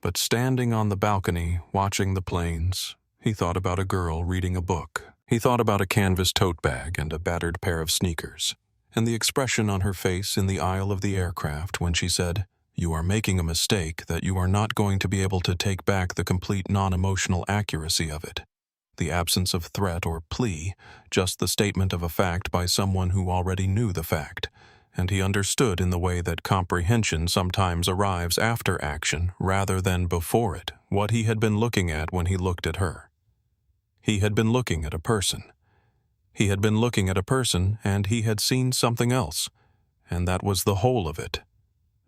But standing on the balcony, watching the planes, he thought about a girl reading a book. He thought about a canvas tote bag and a battered pair of sneakers, and the expression on her face in the aisle of the aircraft when she said, "You are making a mistake that you are not going to be able to take back the complete non-emotional accuracy of it. The absence of threat or plea, just the statement of a fact by someone who already knew the fact, and he understood in the way that comprehension sometimes arrives after action rather than before it what he had been looking at when he looked at her. He had been looking at a person. He had been looking at a person, and he had seen something else, and that was the whole of it.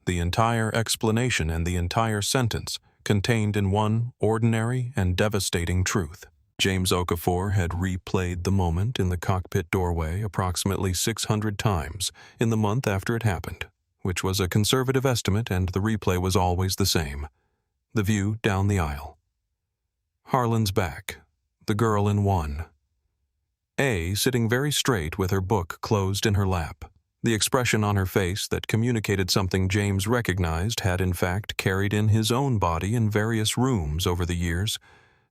The entire explanation and the entire sentence contained in one ordinary and devastating truth. James Okafor had replayed the moment in the cockpit doorway approximately 600 times in the month after it happened, which was a conservative estimate, and the replay was always the same. The view down the aisle. Harlan's back, the girl in one. A sitting very straight with her book closed in her lap. The expression on her face that communicated something James recognized had in fact carried in his own body in various rooms over the years,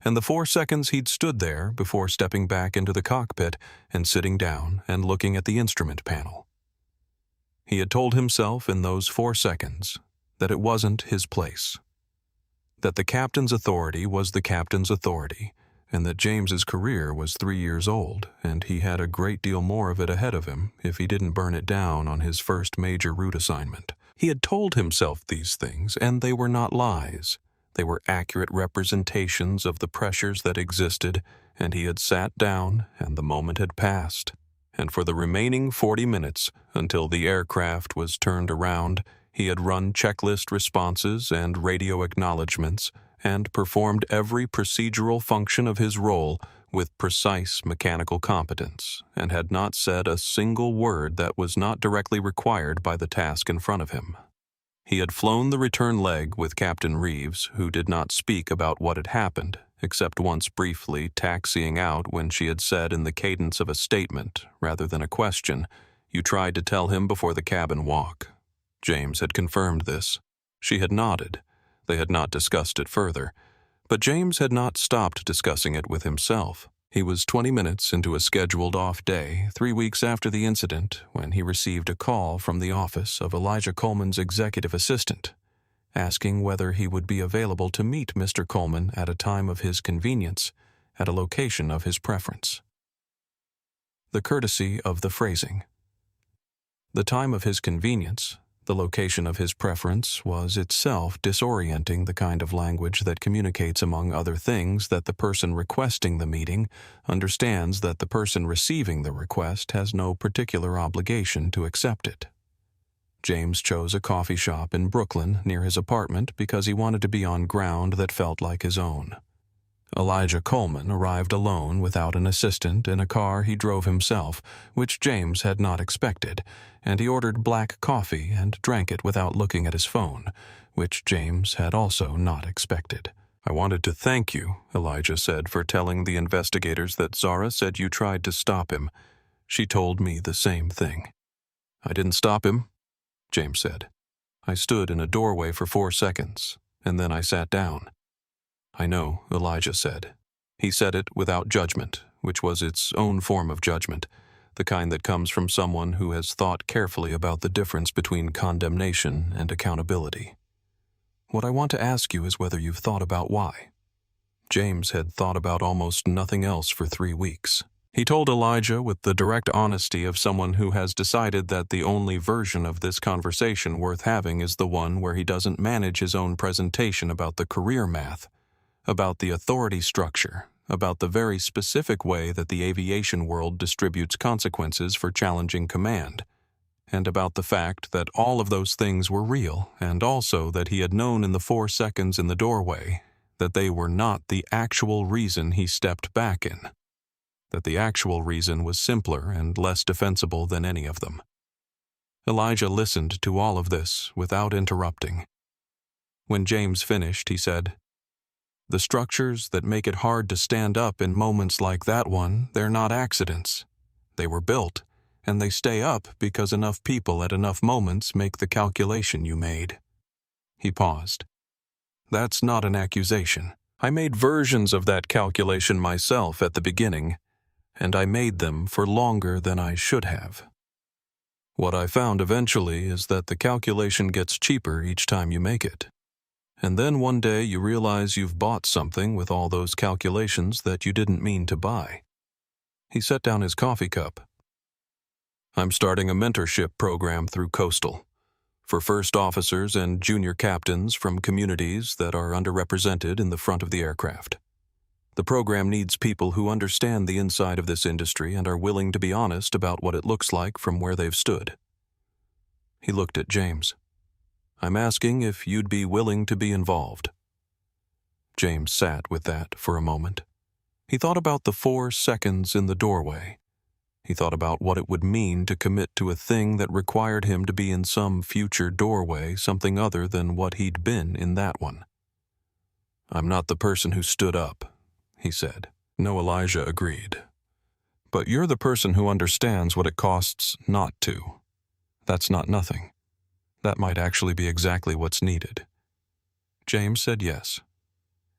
and the 4 seconds he'd stood there before stepping back into the cockpit and sitting down and looking at the instrument panel. He had told himself in those 4 seconds that it wasn't his place, that the captain's authority was the captain's authority, and that James's career was 3 years old, and he had a great deal more of it ahead of him if he didn't burn it down on his first major route assignment. He had told himself these things, and they were not lies. They were accurate representations of the pressures that existed, and he had sat down, and the moment had passed. And for the remaining 40 minutes, until the aircraft was turned around, he had run checklist responses and radio acknowledgments, and performed every procedural function of his role with precise mechanical competence, and had not said a single word that was not directly required by the task in front of him. He had flown the return leg with Captain Reeves, who did not speak about what had happened, except once briefly taxiing out when she had said in the cadence of a statement, rather than a question, "You tried to tell him before the cabin walk." James had confirmed this. She had nodded. They had not discussed it further, but James had not stopped discussing it with himself. He was 20 minutes into a scheduled off day, 3 weeks after the incident, when he received a call from the office of Elijah Coleman's executive assistant, asking whether he would be available to meet Mr. Coleman at a time of his convenience, at a location of his preference. The courtesy of the phrasing. The time of his convenience, the location of his preference, was itself disorienting, the kind of language that communicates, among other things, that the person requesting the meeting understands that the person receiving the request has no particular obligation to accept it. James chose a coffee shop in Brooklyn near his apartment because he wanted to be on ground that felt like his own. Elijah Coleman arrived alone without an assistant in a car he drove himself, which James had not expected, and he ordered black coffee and drank it without looking at his phone, which James had also not expected. "I wanted to thank you," Elijah said, "for telling the investigators that Zara said you tried to stop him. She told me the same thing." "I didn't stop him," James said. "I stood in a doorway for 4 seconds, and then I sat down." "I know," Elijah said. He said it without judgment, which was its own form of judgment, the kind that comes from someone who has thought carefully about the difference between condemnation and accountability. "What I want to ask you is whether you've thought about why." James had thought about almost nothing else for 3 weeks. He told Elijah with the direct honesty of someone who has decided that the only version of this conversation worth having is the one where he doesn't manage his own presentation about the career math, about the authority structure, about the very specific way that the aviation world distributes consequences for challenging command, and about the fact that all of those things were real, and also that he had known in the 4 seconds in the doorway that they were not the actual reason he stepped back in, that the actual reason was simpler and less defensible than any of them. Elijah listened to all of this without interrupting. When James finished, he said, "The structures that make it hard to stand up in moments like that one, they're not accidents. They were built, and they stay up because enough people at enough moments make the calculation you made." He paused. "That's not an accusation. I made versions of that calculation myself at the beginning, and I made them for longer than I should have. What I found eventually is that the calculation gets cheaper each time you make it. And then one day you realize you've bought something with all those calculations that you didn't mean to buy." He set down his coffee cup. "I'm starting a mentorship program through Coastal for first officers and junior captains from communities that are underrepresented in the front of the aircraft. The program needs people who understand the inside of this industry and are willing to be honest about what it looks like from where they've stood." He looked at James. "I'm asking if you'd be willing to be involved." James sat with that for a moment. He thought about the 4 seconds in the doorway. He thought about what it would mean to commit to a thing that required him to be in some future doorway, something other than what he'd been in that one. "I'm not the person who stood up," he said. No, Elijah agreed. "But you're the person who understands what it costs not to. That's not nothing. That might actually be exactly what's needed." James said yes.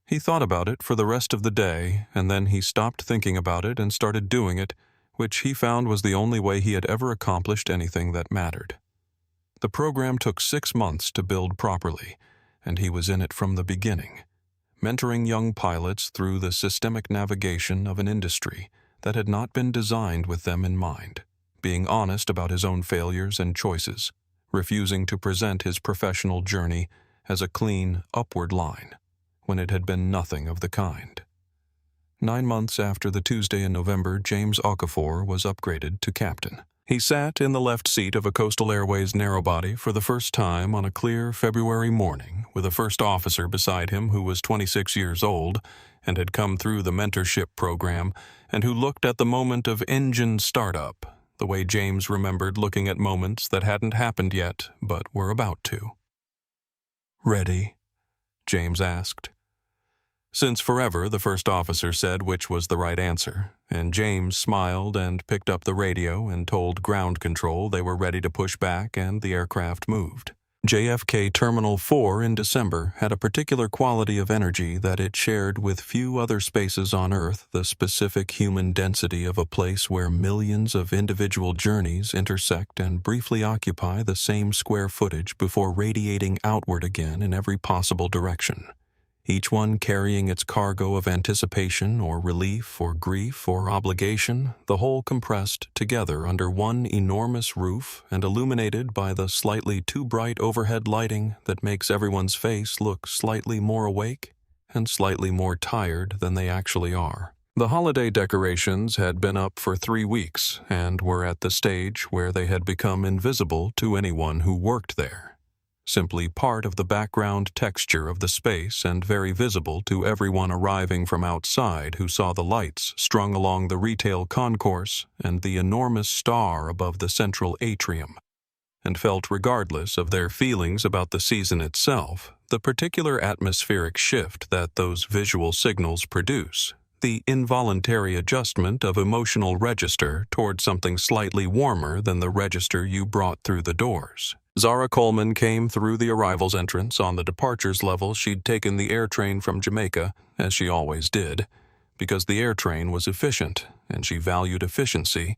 He thought about it for the rest of the day, and then he stopped thinking about it and started doing it, which he found was the only way he had ever accomplished anything that mattered. The program took 6 months to build properly, and he was in it from the beginning, mentoring young pilots through the systemic navigation of an industry that had not been designed with them in mind, being honest about his own failures and choices, refusing to present his professional journey as a clean, upward line, when it had been nothing of the kind. 9 months after the Tuesday in November, James Okafor was upgraded to captain. He sat in the left seat of a Coastal Airways narrowbody for the first time on a clear February morning, with a first officer beside him who was 26 years old and had come through the mentorship program and who looked at the moment of engine startup, the way James remembered looking at moments that hadn't happened yet but were about to. "Ready?" James asked. Since forever, the first officer said which was the right answer, and James smiled and picked up the radio and told ground control they were ready to push back, and the aircraft moved. JFK Terminal 4 in December had a particular quality of energy that it shared with few other spaces on Earth, the specific human density of a place where millions of individual journeys intersect and briefly occupy the same square footage before radiating outward again in every possible direction, each one carrying its cargo of anticipation or relief or grief or obligation, the whole compressed together under one enormous roof and illuminated by the slightly too bright overhead lighting that makes everyone's face look slightly more awake and slightly more tired than they actually are. The holiday decorations had been up for 3 weeks and were at the stage where they had become invisible to anyone who worked there, simply part of the background texture of the space and very visible to everyone arriving from outside who saw the lights strung along the retail concourse and the enormous star above the central atrium, and felt, regardless of their feelings about the season itself, the particular atmospheric shift that those visual signals produce, the involuntary adjustment of emotional register toward something slightly warmer than the register you brought through the doors. Zara Coleman came through the arrivals entrance on the departures level. She'd taken the air train from Jamaica, as she always did, because the air train was efficient, and she valued efficiency,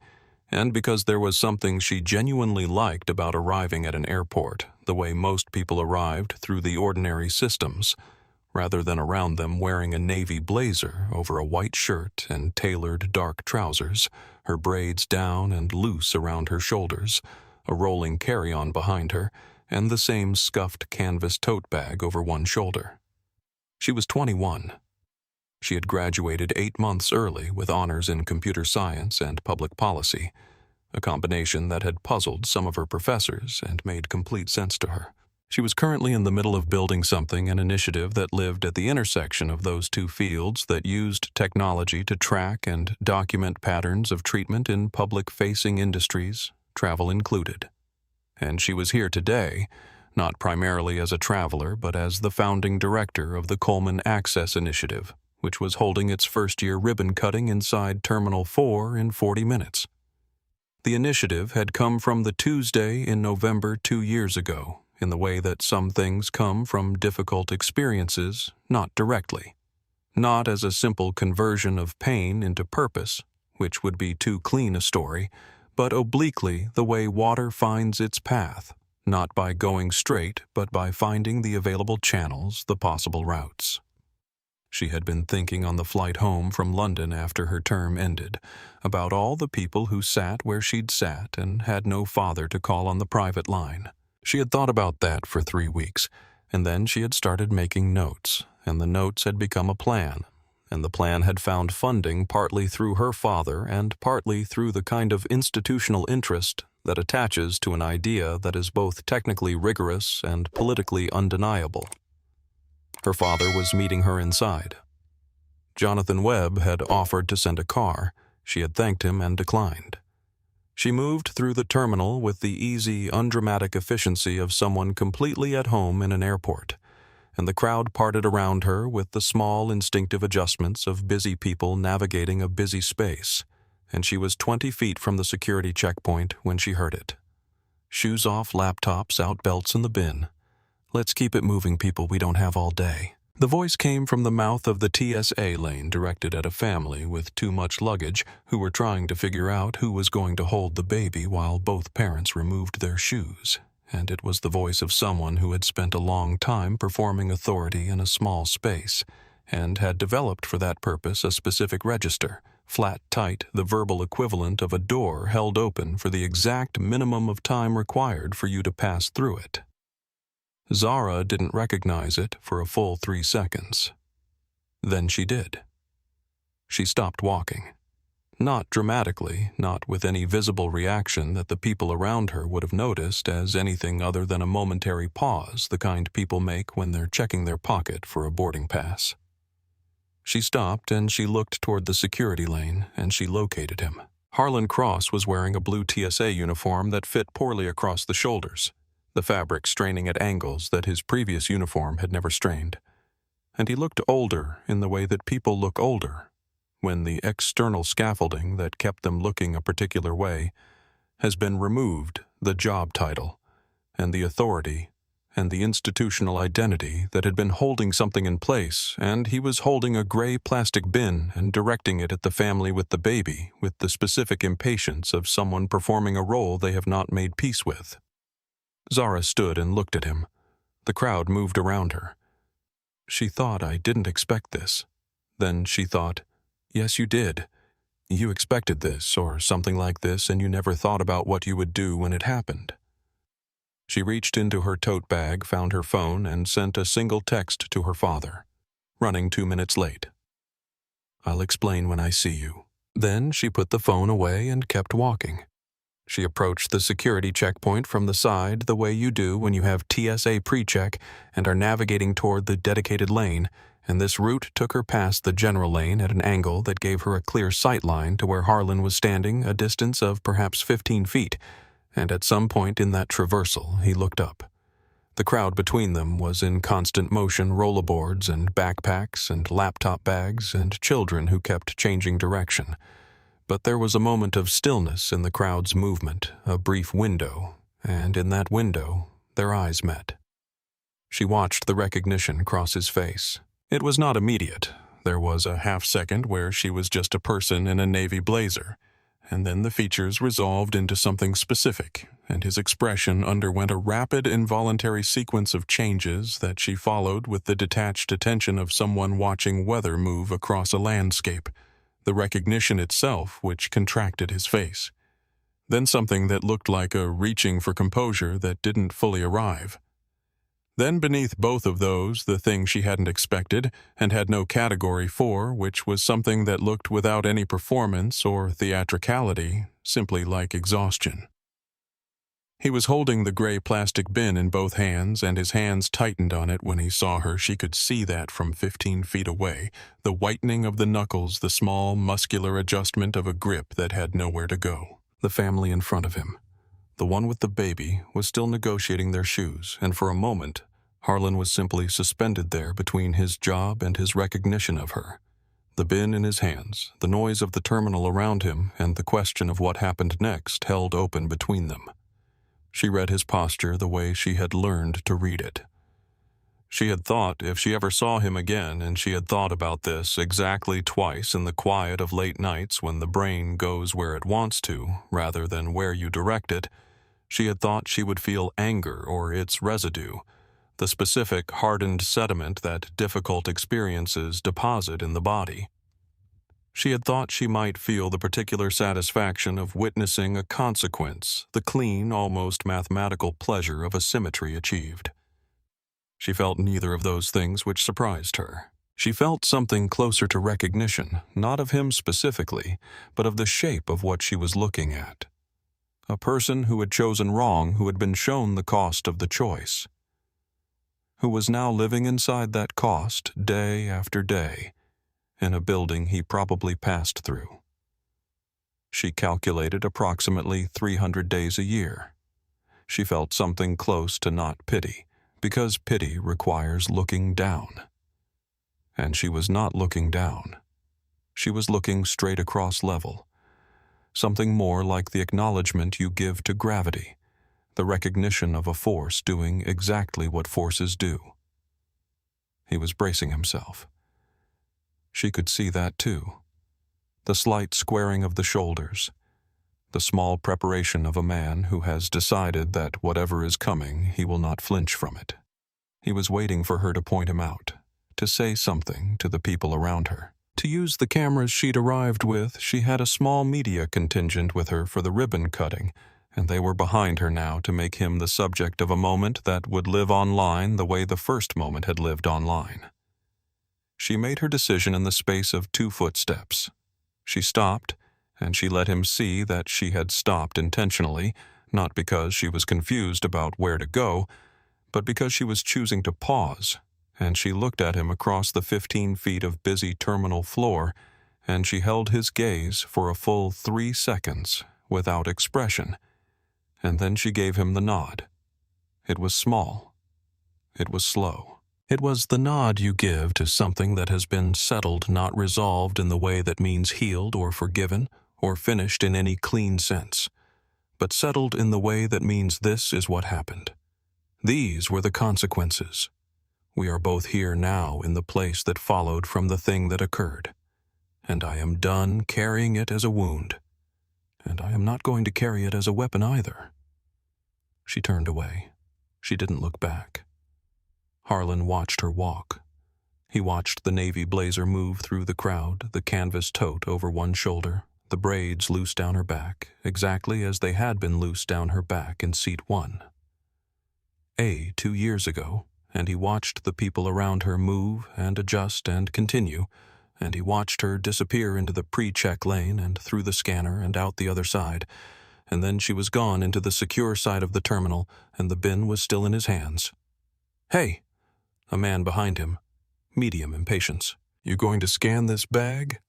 and because there was something she genuinely liked about arriving at an airport, the way most people arrived through the ordinary systems, rather than around them wearing a navy blazer over a white shirt and tailored dark trousers, her braids down and loose around her shoulders, a rolling carry-on behind her, and the same scuffed canvas tote bag over one shoulder. She was 21. She had graduated 8 months early with honors in computer science and public policy, a combination that had puzzled some of her professors and made complete sense to her. She was currently in the middle of building something, an initiative that lived at the intersection of those two fields that used technology to track and document patterns of treatment in public-facing industries, travel included. And she was here today, not primarily as a traveler, but as the founding director of the Coleman Access Initiative, which was holding its first-year ribbon cutting inside Terminal 4 in 40 minutes. The initiative had come from the Tuesday in November 2 years ago, in the way that some things come from difficult experiences, not directly. Not as a simple conversion of pain into purpose, which would be too clean a story, but obliquely the way water finds its path, not by going straight, but by finding the available channels, the possible routes. She had been thinking on the flight home from London after her term ended, about all the people who sat where she'd sat and had no father to call on the private line. She had thought about that for 3 weeks, and then she had started making notes, and the notes had become a plan, and the plan had found funding partly through her father and partly through the kind of institutional interest that attaches to an idea that is both technically rigorous and politically undeniable. Her father was meeting her inside. Jonathan Webb had offered to send a car. She had thanked him and declined. She moved through the terminal with the easy, undramatic efficiency of someone completely at home in an airport, and the crowd parted around her with the small, instinctive adjustments of busy people navigating a busy space, and she was 20 feet from the security checkpoint when she heard it. Shoes off, laptops out, belts in the bin. Let's keep it moving, people, we don't have all day. The voice came from the mouth of the TSA lane directed at a family with too much luggage who were trying to figure out who was going to hold the baby while both parents removed their shoes, and it was the voice of someone who had spent a long time performing authority in a small space and had developed for that purpose a specific register, flat tight, the verbal equivalent of a door held open for the exact minimum of time required for you to pass through it. Zara didn't recognize it for a full 3 seconds. Then she did. She stopped walking. Not dramatically, not with any visible reaction that the people around her would have noticed as anything other than a momentary pause, the kind people make when they're checking their pocket for a boarding pass. She stopped and she looked toward the security lane and she located him. Harlan Cross was wearing a blue TSA uniform that fit poorly across the shoulders, the fabric straining at angles that his previous uniform had never strained. And he looked older in the way that people look older, when the external scaffolding that kept them looking a particular way has been removed, the job title, and the authority, and the institutional identity that had been holding something in place, and he was holding a gray plastic bin and directing it at the family with the baby with the specific impatience of someone performing a role they have not made peace with. Zara stood and looked at him. The crowd moved around her. She thought, I didn't expect this. Then she thought, yes, you did. You expected this, or something like this, and you never thought about what you would do when it happened. She reached into her tote bag, found her phone, and sent a single text to her father. Running 2 minutes late. I'll explain when I see you. Then she put the phone away and kept walking. She approached the security checkpoint from the side the way you do when you have TSA pre-check and are navigating toward the dedicated lane, and this route took her past the general lane at an angle that gave her a clear sight line to where Harlan was standing, a distance of perhaps 15 feet, and at some point in that traversal he looked up. The crowd between them was in constant motion, rollerboards and backpacks and laptop bags and children who kept changing direction. But there was a moment of stillness in the crowd's movement, a brief window, and in that window, their eyes met. She watched the recognition cross his face. It was not immediate. There was a half-second where she was just a person in a navy blazer, and then the features resolved into something specific, and his expression underwent a rapid, involuntary sequence of changes that she followed with the detached attention of someone watching weather move across a landscape. The recognition itself which contracted his face. Then something that looked like a reaching for composure that didn't fully arrive. Then beneath both of those, the thing she hadn't expected and had no category for, which was something that looked without any performance or theatricality, simply like exhaustion. He was holding the gray plastic bin in both hands, and his hands tightened on it when he saw her. She could see that from 15 feet away, the whitening of the knuckles, the small, muscular adjustment of a grip that had nowhere to go. The family in front of him, the one with the baby, was still negotiating their shoes, and for a moment, Harlan was simply suspended there between his job and his recognition of her. The bin in his hands, the noise of the terminal around him, and the question of what happened next held open between them. She read his posture the way she had learned to read it. She had thought if she ever saw him again, and she had thought about this exactly twice in the quiet of late nights when the brain goes where it wants to, rather than where you direct it, she had thought she would feel anger or its residue, the specific hardened sediment that difficult experiences deposit in the body. She had thought she might feel the particular satisfaction of witnessing a consequence, the clean, almost mathematical pleasure of a symmetry achieved. She felt neither of those things, which surprised her. She felt something closer to recognition, not of him specifically, but of the shape of what she was looking at. A person who had chosen wrong, who had been shown the cost of the choice, who was now living inside that cost day after day, in a building he probably passed through. She calculated approximately 300 days a year. She felt something close to not pity, because pity requires looking down. And she was not looking down. She was looking straight across level, something more like the acknowledgement you give to gravity, the recognition of a force doing exactly what forces do. He was bracing himself. She could see that too. The slight squaring of the shoulders, the small preparation of a man who has decided that whatever is coming, he will not flinch from it. He was waiting for her to point him out, to say something to the people around her. To use the cameras she'd arrived with, she had a small media contingent with her for the ribbon cutting, and they were behind her now to make him the subject of a moment that would live online the way the first moment had lived online. She made her decision in the space of 2 footsteps. She stopped, and she let him see that she had stopped intentionally, not because she was confused about where to go, but because she was choosing to pause, and she looked at him across the 15 feet of busy terminal floor, and she held his gaze for a full 3 seconds without expression, and then she gave him the nod. It was small. It was slow. It was the nod you give to something that has been settled, not resolved in the way that means healed or forgiven or finished in any clean sense, but settled in the way that means this is what happened. These were the consequences. We are both here now in the place that followed from the thing that occurred, and I am done carrying it as a wound, and I am not going to carry it as a weapon either. She turned away. She didn't look back. Harlan watched her walk. He watched the navy blazer move through the crowd, the canvas tote over one shoulder, the braids loose down her back, exactly as they had been loose down her back in seat 1. 2 years ago, and he watched the people around her move and adjust and continue, and he watched her disappear into the pre-check lane and through the scanner and out the other side, and then she was gone into the secure side of the terminal, and the bin was still in his hands. "Hey!" A man behind him. Medium impatience. "You going to scan this bag?"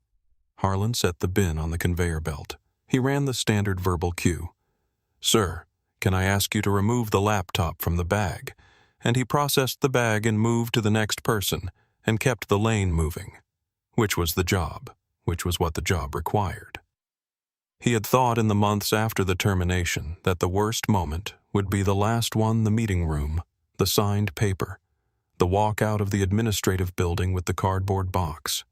Harlan set the bin on the conveyor belt. He ran the standard verbal cue. "Sir, can I ask you to remove the laptop from the bag?" And he processed the bag and moved to the next person and kept the lane moving, which was the job, which was what the job required. He had thought in the months after the termination that the worst moment would be the last one, the meeting room, the signed paper, the walk out of the administrative building with the cardboard box.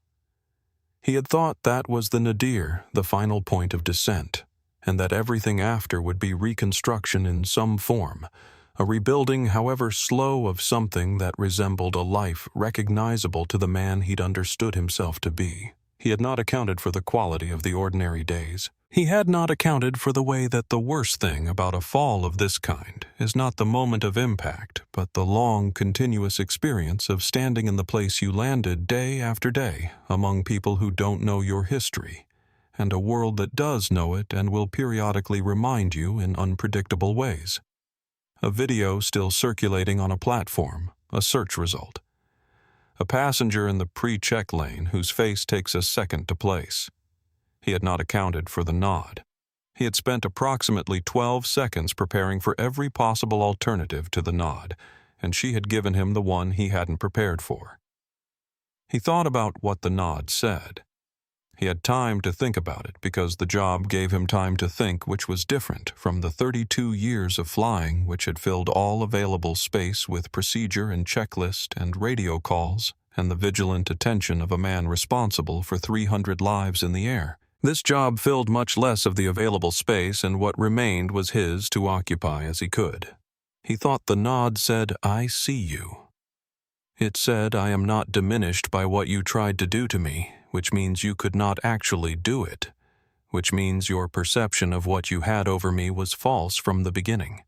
He had thought that was the nadir, the final point of descent, and that everything after would be reconstruction in some form, a rebuilding, however slow, of something that resembled a life recognizable to the man he'd understood himself to be. He had not accounted for the quality of the ordinary days. He had not accounted for the way that the worst thing about a fall of this kind is not the moment of impact, but the long, continuous experience of standing in the place you landed day after day among people who don't know your history, and a world that does know it and will periodically remind you in unpredictable ways. A video still circulating on a platform, a search result. A passenger in the pre-check lane whose face takes a second to place. He had not accounted for the nod. He had spent approximately 12 seconds preparing for every possible alternative to the nod, and she had given him the one he hadn't prepared for. He thought about what the nod said. He had time to think about it because the job gave him time to think, which was different from the 32 years of flying which had filled all available space with procedure and checklist and radio calls and the vigilant attention of a man responsible for 300 lives in the air. This job filled much less of the available space, and what remained was his to occupy as he could. He thought the nod said, "I see you." It said, "I am not diminished by what you tried to do to me," which means you could not actually do it, which means your perception of what you had over me was false from the beginning.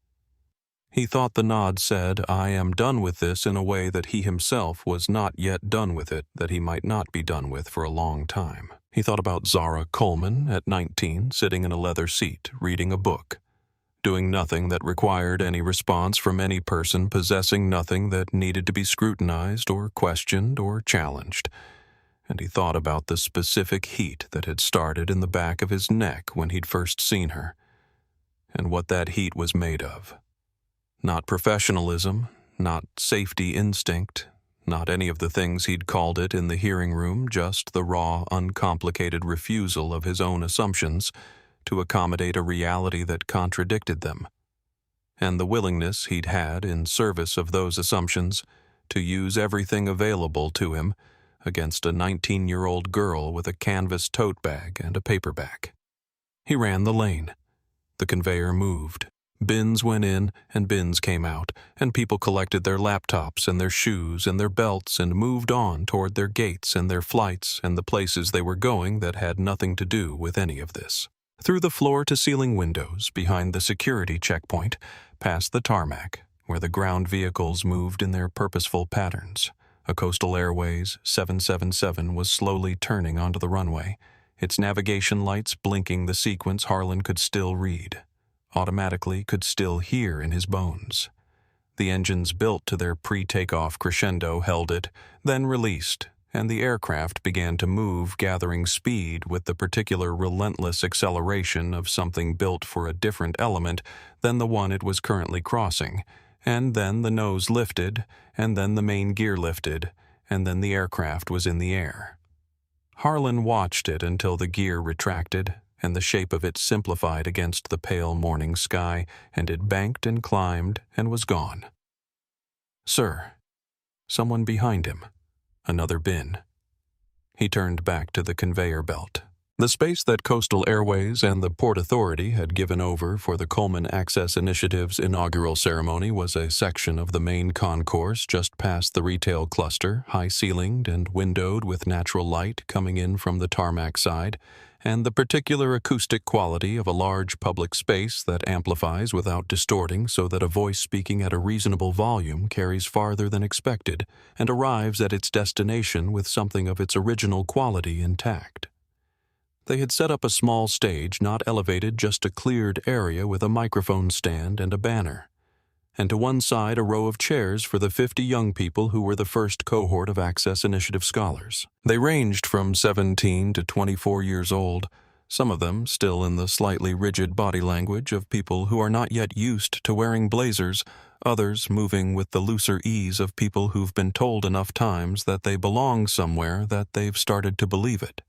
He thought the nod said, "I am done with this," in a way that he himself was not yet done with it, that he might not be done with for a long time. He thought about Zara Coleman at 19, sitting in a leather seat, reading a book, doing nothing that required any response from any person, possessing nothing that needed to be scrutinized or questioned or challenged. and he thought about the specific heat that had started in the back of his neck when he'd first seen her, and what that heat was made of. Not professionalism, not safety instinct, not any of the things he'd called it in the hearing room, just the raw, uncomplicated refusal of his own assumptions to accommodate a reality that contradicted them, and the willingness he'd had in service of those assumptions to use everything available to him against a 19-year-old girl with a canvas tote bag and a paperback. He ran the lane. The conveyor moved. Bins went in and bins came out, and people collected their laptops and their shoes and their belts and moved on toward their gates and their flights and the places they were going that had nothing to do with any of this. Through the floor-to-ceiling windows, behind the security checkpoint, past the tarmac, where the ground vehicles moved in their purposeful patterns. A Coastal Airways 777 was slowly turning onto the runway, its navigation lights blinking the sequence Harlan could still read, automatically could still hear in his bones. The engines built to their pre-takeoff crescendo held it, then released, and the aircraft began to move, gathering speed with the particular relentless acceleration of something built for a different element than the one it was currently crossing, and then the nose lifted, and then the main gear lifted, and then the aircraft was in the air. Harlan watched it until the gear retracted, and the shape of it simplified against the pale morning sky, and it banked and climbed and was gone. "Sir." Someone behind him. Another bin. He turned back to the conveyor belt. The space that Coastal Airways and the Port Authority had given over for the Coleman Access Initiative's inaugural ceremony was a section of the main concourse just past the retail cluster, high-ceilinged and windowed with natural light coming in from the tarmac side, and the particular acoustic quality of a large public space that amplifies without distorting so that a voice speaking at a reasonable volume carries farther than expected and arrives at its destination with something of its original quality intact. They had set up a small stage, not elevated, just a cleared area with a microphone stand and a banner, and to one side a row of chairs for the 50 young people who were the first cohort of Access Initiative scholars. They ranged from 17 to 24 years old, some of them still in the slightly rigid body language of people who are not yet used to wearing blazers, others moving with the looser ease of people who've been told enough times that they belong somewhere that they've started to believe it.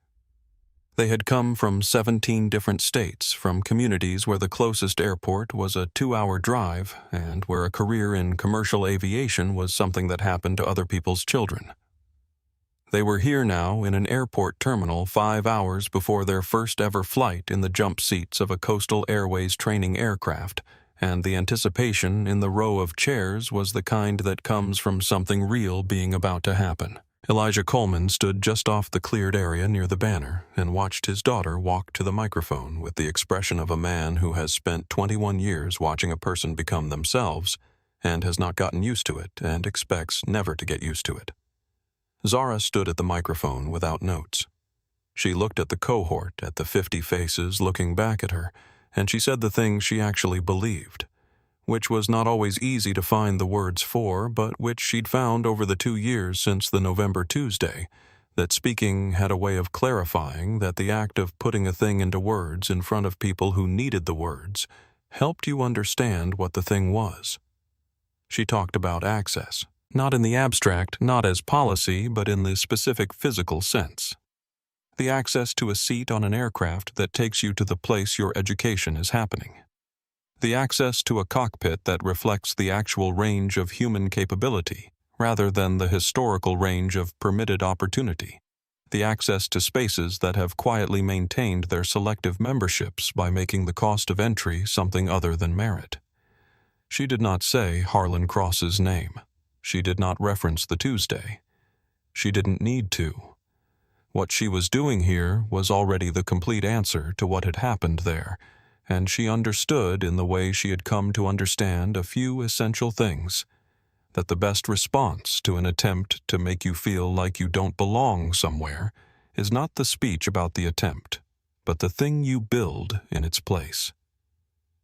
They had come from 17 different states, from communities where the closest airport was a 2-hour drive and where a career in commercial aviation was something that happened to other people's children. They were here now in an airport terminal 5 hours before their first ever flight in the jump seats of a Coastal Airways training aircraft, and the anticipation in the row of chairs was the kind that comes from something real being about to happen. Elijah Coleman stood just off the cleared area near the banner and watched his daughter walk to the microphone with the expression of a man who has spent 21 years watching a person become themselves and has not gotten used to it and expects never to get used to it. Zara stood at the microphone without notes. She looked at the cohort, at the 50 faces looking back at her, and she said the things she actually believed, which was not always easy to find the words for, but which she'd found over the 2 years since the November Tuesday, that speaking had a way of clarifying that the act of putting a thing into words in front of people who needed the words helped you understand what the thing was. She talked about access, not in the abstract, not as policy, but in the specific physical sense. The access to a seat on an aircraft that takes you to the place your education is happening. The access to a cockpit that reflects the actual range of human capability, rather than the historical range of permitted opportunity. The access to spaces that have quietly maintained their selective memberships by making the cost of entry something other than merit. She did not say Harlan Cross's name. She did not reference the Tuesday. She didn't need to. What she was doing here was already the complete answer to what had happened there, and she understood in the way she had come to understand a few essential things, that the best response to an attempt to make you feel like you don't belong somewhere is not the speech about the attempt, but the thing you build in its place.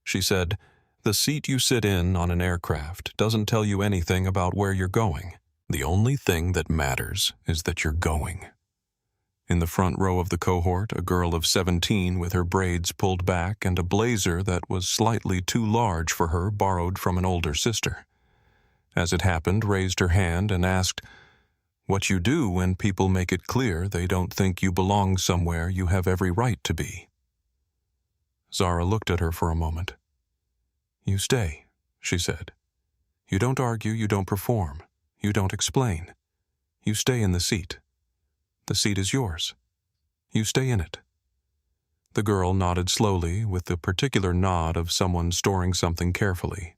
She said, "The seat you sit in on an aircraft doesn't tell you anything about where you're going. The only thing that matters is that you're going. In the front row of the cohort, a girl of 17 with her braids pulled back and a blazer that was slightly too large for her borrowed from an older sister. As it happened, raised her hand and asked, "What you do when people make it clear they don't think you belong somewhere you have every right to be?" Zara looked at her for a moment. "You stay," she said. "You don't argue, you don't perform, you don't explain. You stay in the seat. The seat is yours. You stay in it." The girl nodded slowly, with the particular nod of someone storing something carefully.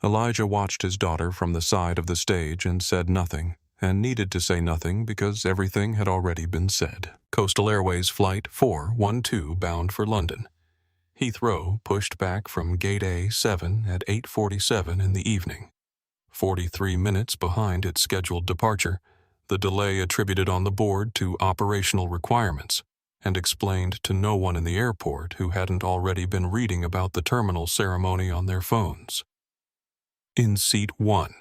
Elijah watched his daughter from the side of the stage and said nothing, and needed to say nothing because everything had already been said. Coastal Airways Flight 412 bound for London. Heathrow pushed back from Gate A7 at 8:47 in the evening. 43 minutes behind its scheduled departure, the delay attributed on the board to operational requirements, and explained to no one in the airport who hadn't already been reading about the terminal ceremony on their phones. In Seat 1,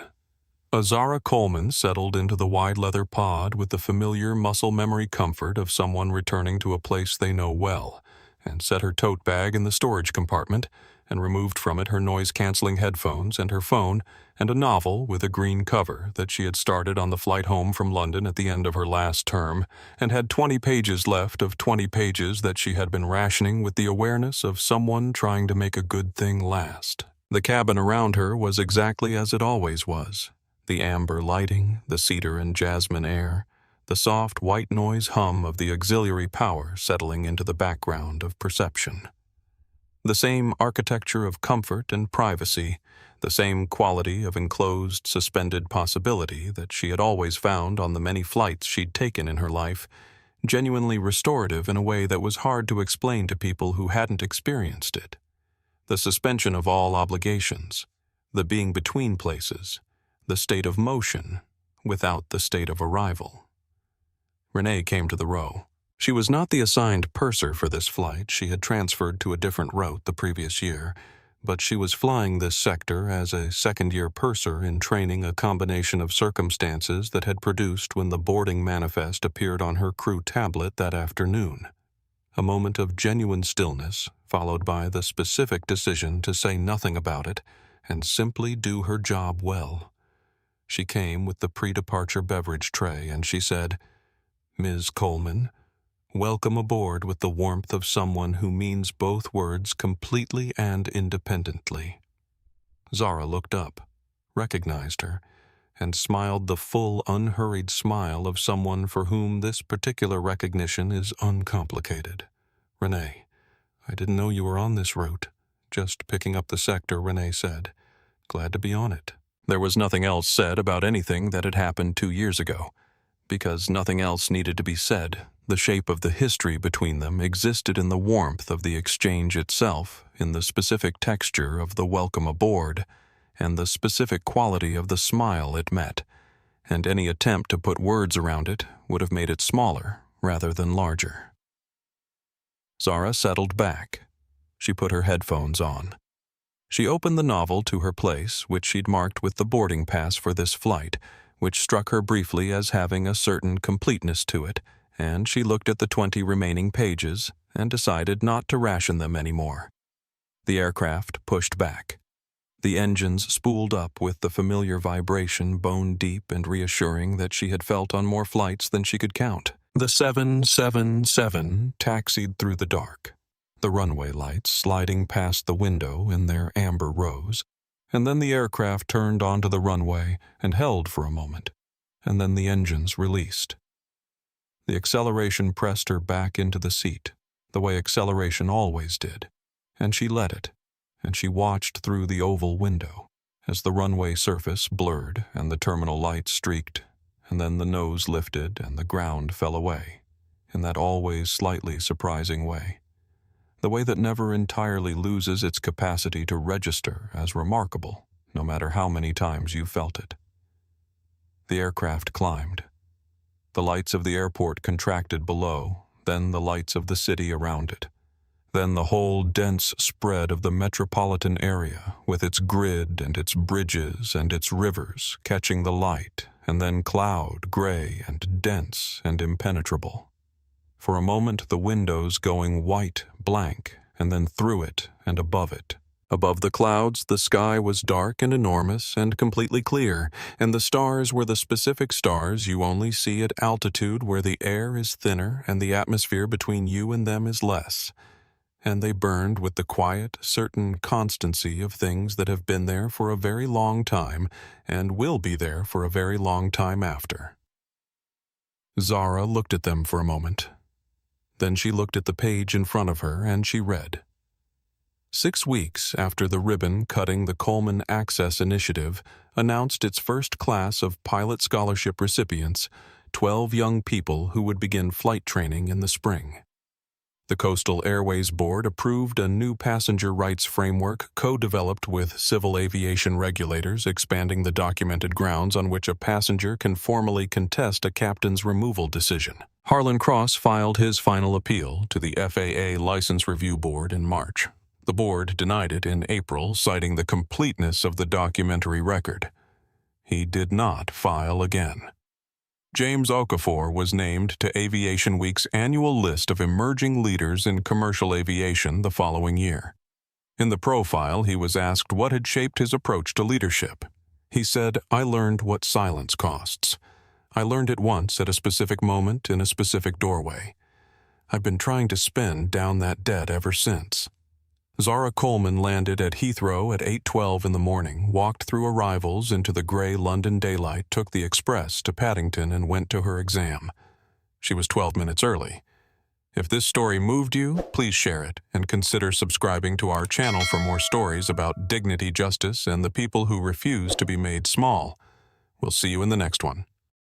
Zara Coleman settled into the wide leather pod with the familiar muscle memory comfort of someone returning to a place they know well, and set her tote bag in the storage compartment, and removed from it her noise-canceling headphones and her phone and a novel with a green cover that she had started on the flight home from London at the end of her last term, and had 20 pages left of 20 pages that she had been rationing with the awareness of someone trying to make a good thing last. The cabin around her was exactly as it always was. The amber lighting, the cedar and jasmine air, the soft white noise hum of the auxiliary power settling into the background of perception. The same architecture of comfort and privacy, the same quality of enclosed, suspended possibility that she had always found on the many flights she'd taken in her life, genuinely restorative in a way that was hard to explain to people who hadn't experienced it. The suspension of all obligations, the being between places, the state of motion without the state of arrival. Renee came to the row. She was not the assigned purser for this flight. She had transferred to a different route the previous year, but she was flying this sector as a second-year purser in training a combination of circumstances that had produced when the boarding manifest appeared on her crew tablet that afternoon. A moment of genuine stillness, followed by the specific decision to say nothing about it and simply do her job well. She came with the pre-departure beverage tray and she said, "Ms. Coleman, welcome aboard with the warmth of someone who means both words completely and independently." Zara looked up, recognized her, and smiled the full, unhurried smile of someone for whom this particular recognition is uncomplicated. "Renee, I didn't know you were on this route. Just picking up the sector," Renee said. "Glad to be on it." There was nothing else said about anything that had happened 2 years ago. Because nothing else needed to be said, the shape of the history between them existed in the warmth of the exchange itself, in the specific texture of the welcome aboard, and the specific quality of the smile it met, and any attempt to put words around it would have made it smaller rather than larger. Zara settled back. She put her headphones on. She opened the novel to her place, which she'd marked with the boarding pass for this flight, which struck her briefly as having a certain completeness to it, and she looked at the 20 remaining pages and decided not to ration them anymore. The aircraft pushed back. The engines spooled up with the familiar vibration bone-deep and reassuring that she had felt on more flights than she could count. The 777 taxied through the dark, the runway lights sliding past the window in their amber rows, and then the aircraft turned onto the runway and held for a moment, and then the engines released. The acceleration pressed her back into the seat, the way acceleration always did, and she let it, and she watched through the oval window as the runway surface blurred and the terminal lights streaked, and then the nose lifted and the ground fell away, in that always slightly surprising way. The way that never entirely loses its capacity to register as remarkable, no matter how many times you felt it. The aircraft climbed. The lights of the airport contracted below, then the lights of the city around it. Then the whole dense spread of the metropolitan area, with its grid and its bridges and its rivers, catching the light and then cloud, gray and dense and impenetrable. For a moment the windows going white, blank, and then through it and above it. Above the clouds, the sky was dark and enormous and completely clear, and the stars were the specific stars you only see at altitude where the air is thinner and the atmosphere between you and them is less. And they burned with the quiet, certain constancy of things that have been there for a very long time and will be there for a very long time after. Zara looked at them for a moment. Then she looked at the page in front of her and she read. 6 weeks after the ribbon cutting the Coleman Access Initiative announced its first class of pilot scholarship recipients, 12 young people who would begin flight training in the spring. The Coastal Airways Board approved a new passenger rights framework co-developed with civil aviation regulators, expanding the documented grounds on which a passenger can formally contest a captain's removal decision. Harlan Cross filed his final appeal to the FAA License Review Board in March. The board denied it in April, citing the completeness of the documentary record. He did not file again. James Okafor was named to Aviation Week's annual list of emerging leaders in commercial aviation the following year. In the profile, he was asked what had shaped his approach to leadership. He said, "I learned what silence costs. I learned it once at a specific moment in a specific doorway. I've been trying to spend down that debt ever since." Zara Coleman landed at Heathrow at 8:12 in the morning, walked through arrivals into the gray London daylight, took the express to Paddington, and went to her exam. She was 12 minutes early. If this story moved you, please share it and consider subscribing to our channel for more stories about dignity, justice, and the people who refuse to be made small. We'll see you in the next one.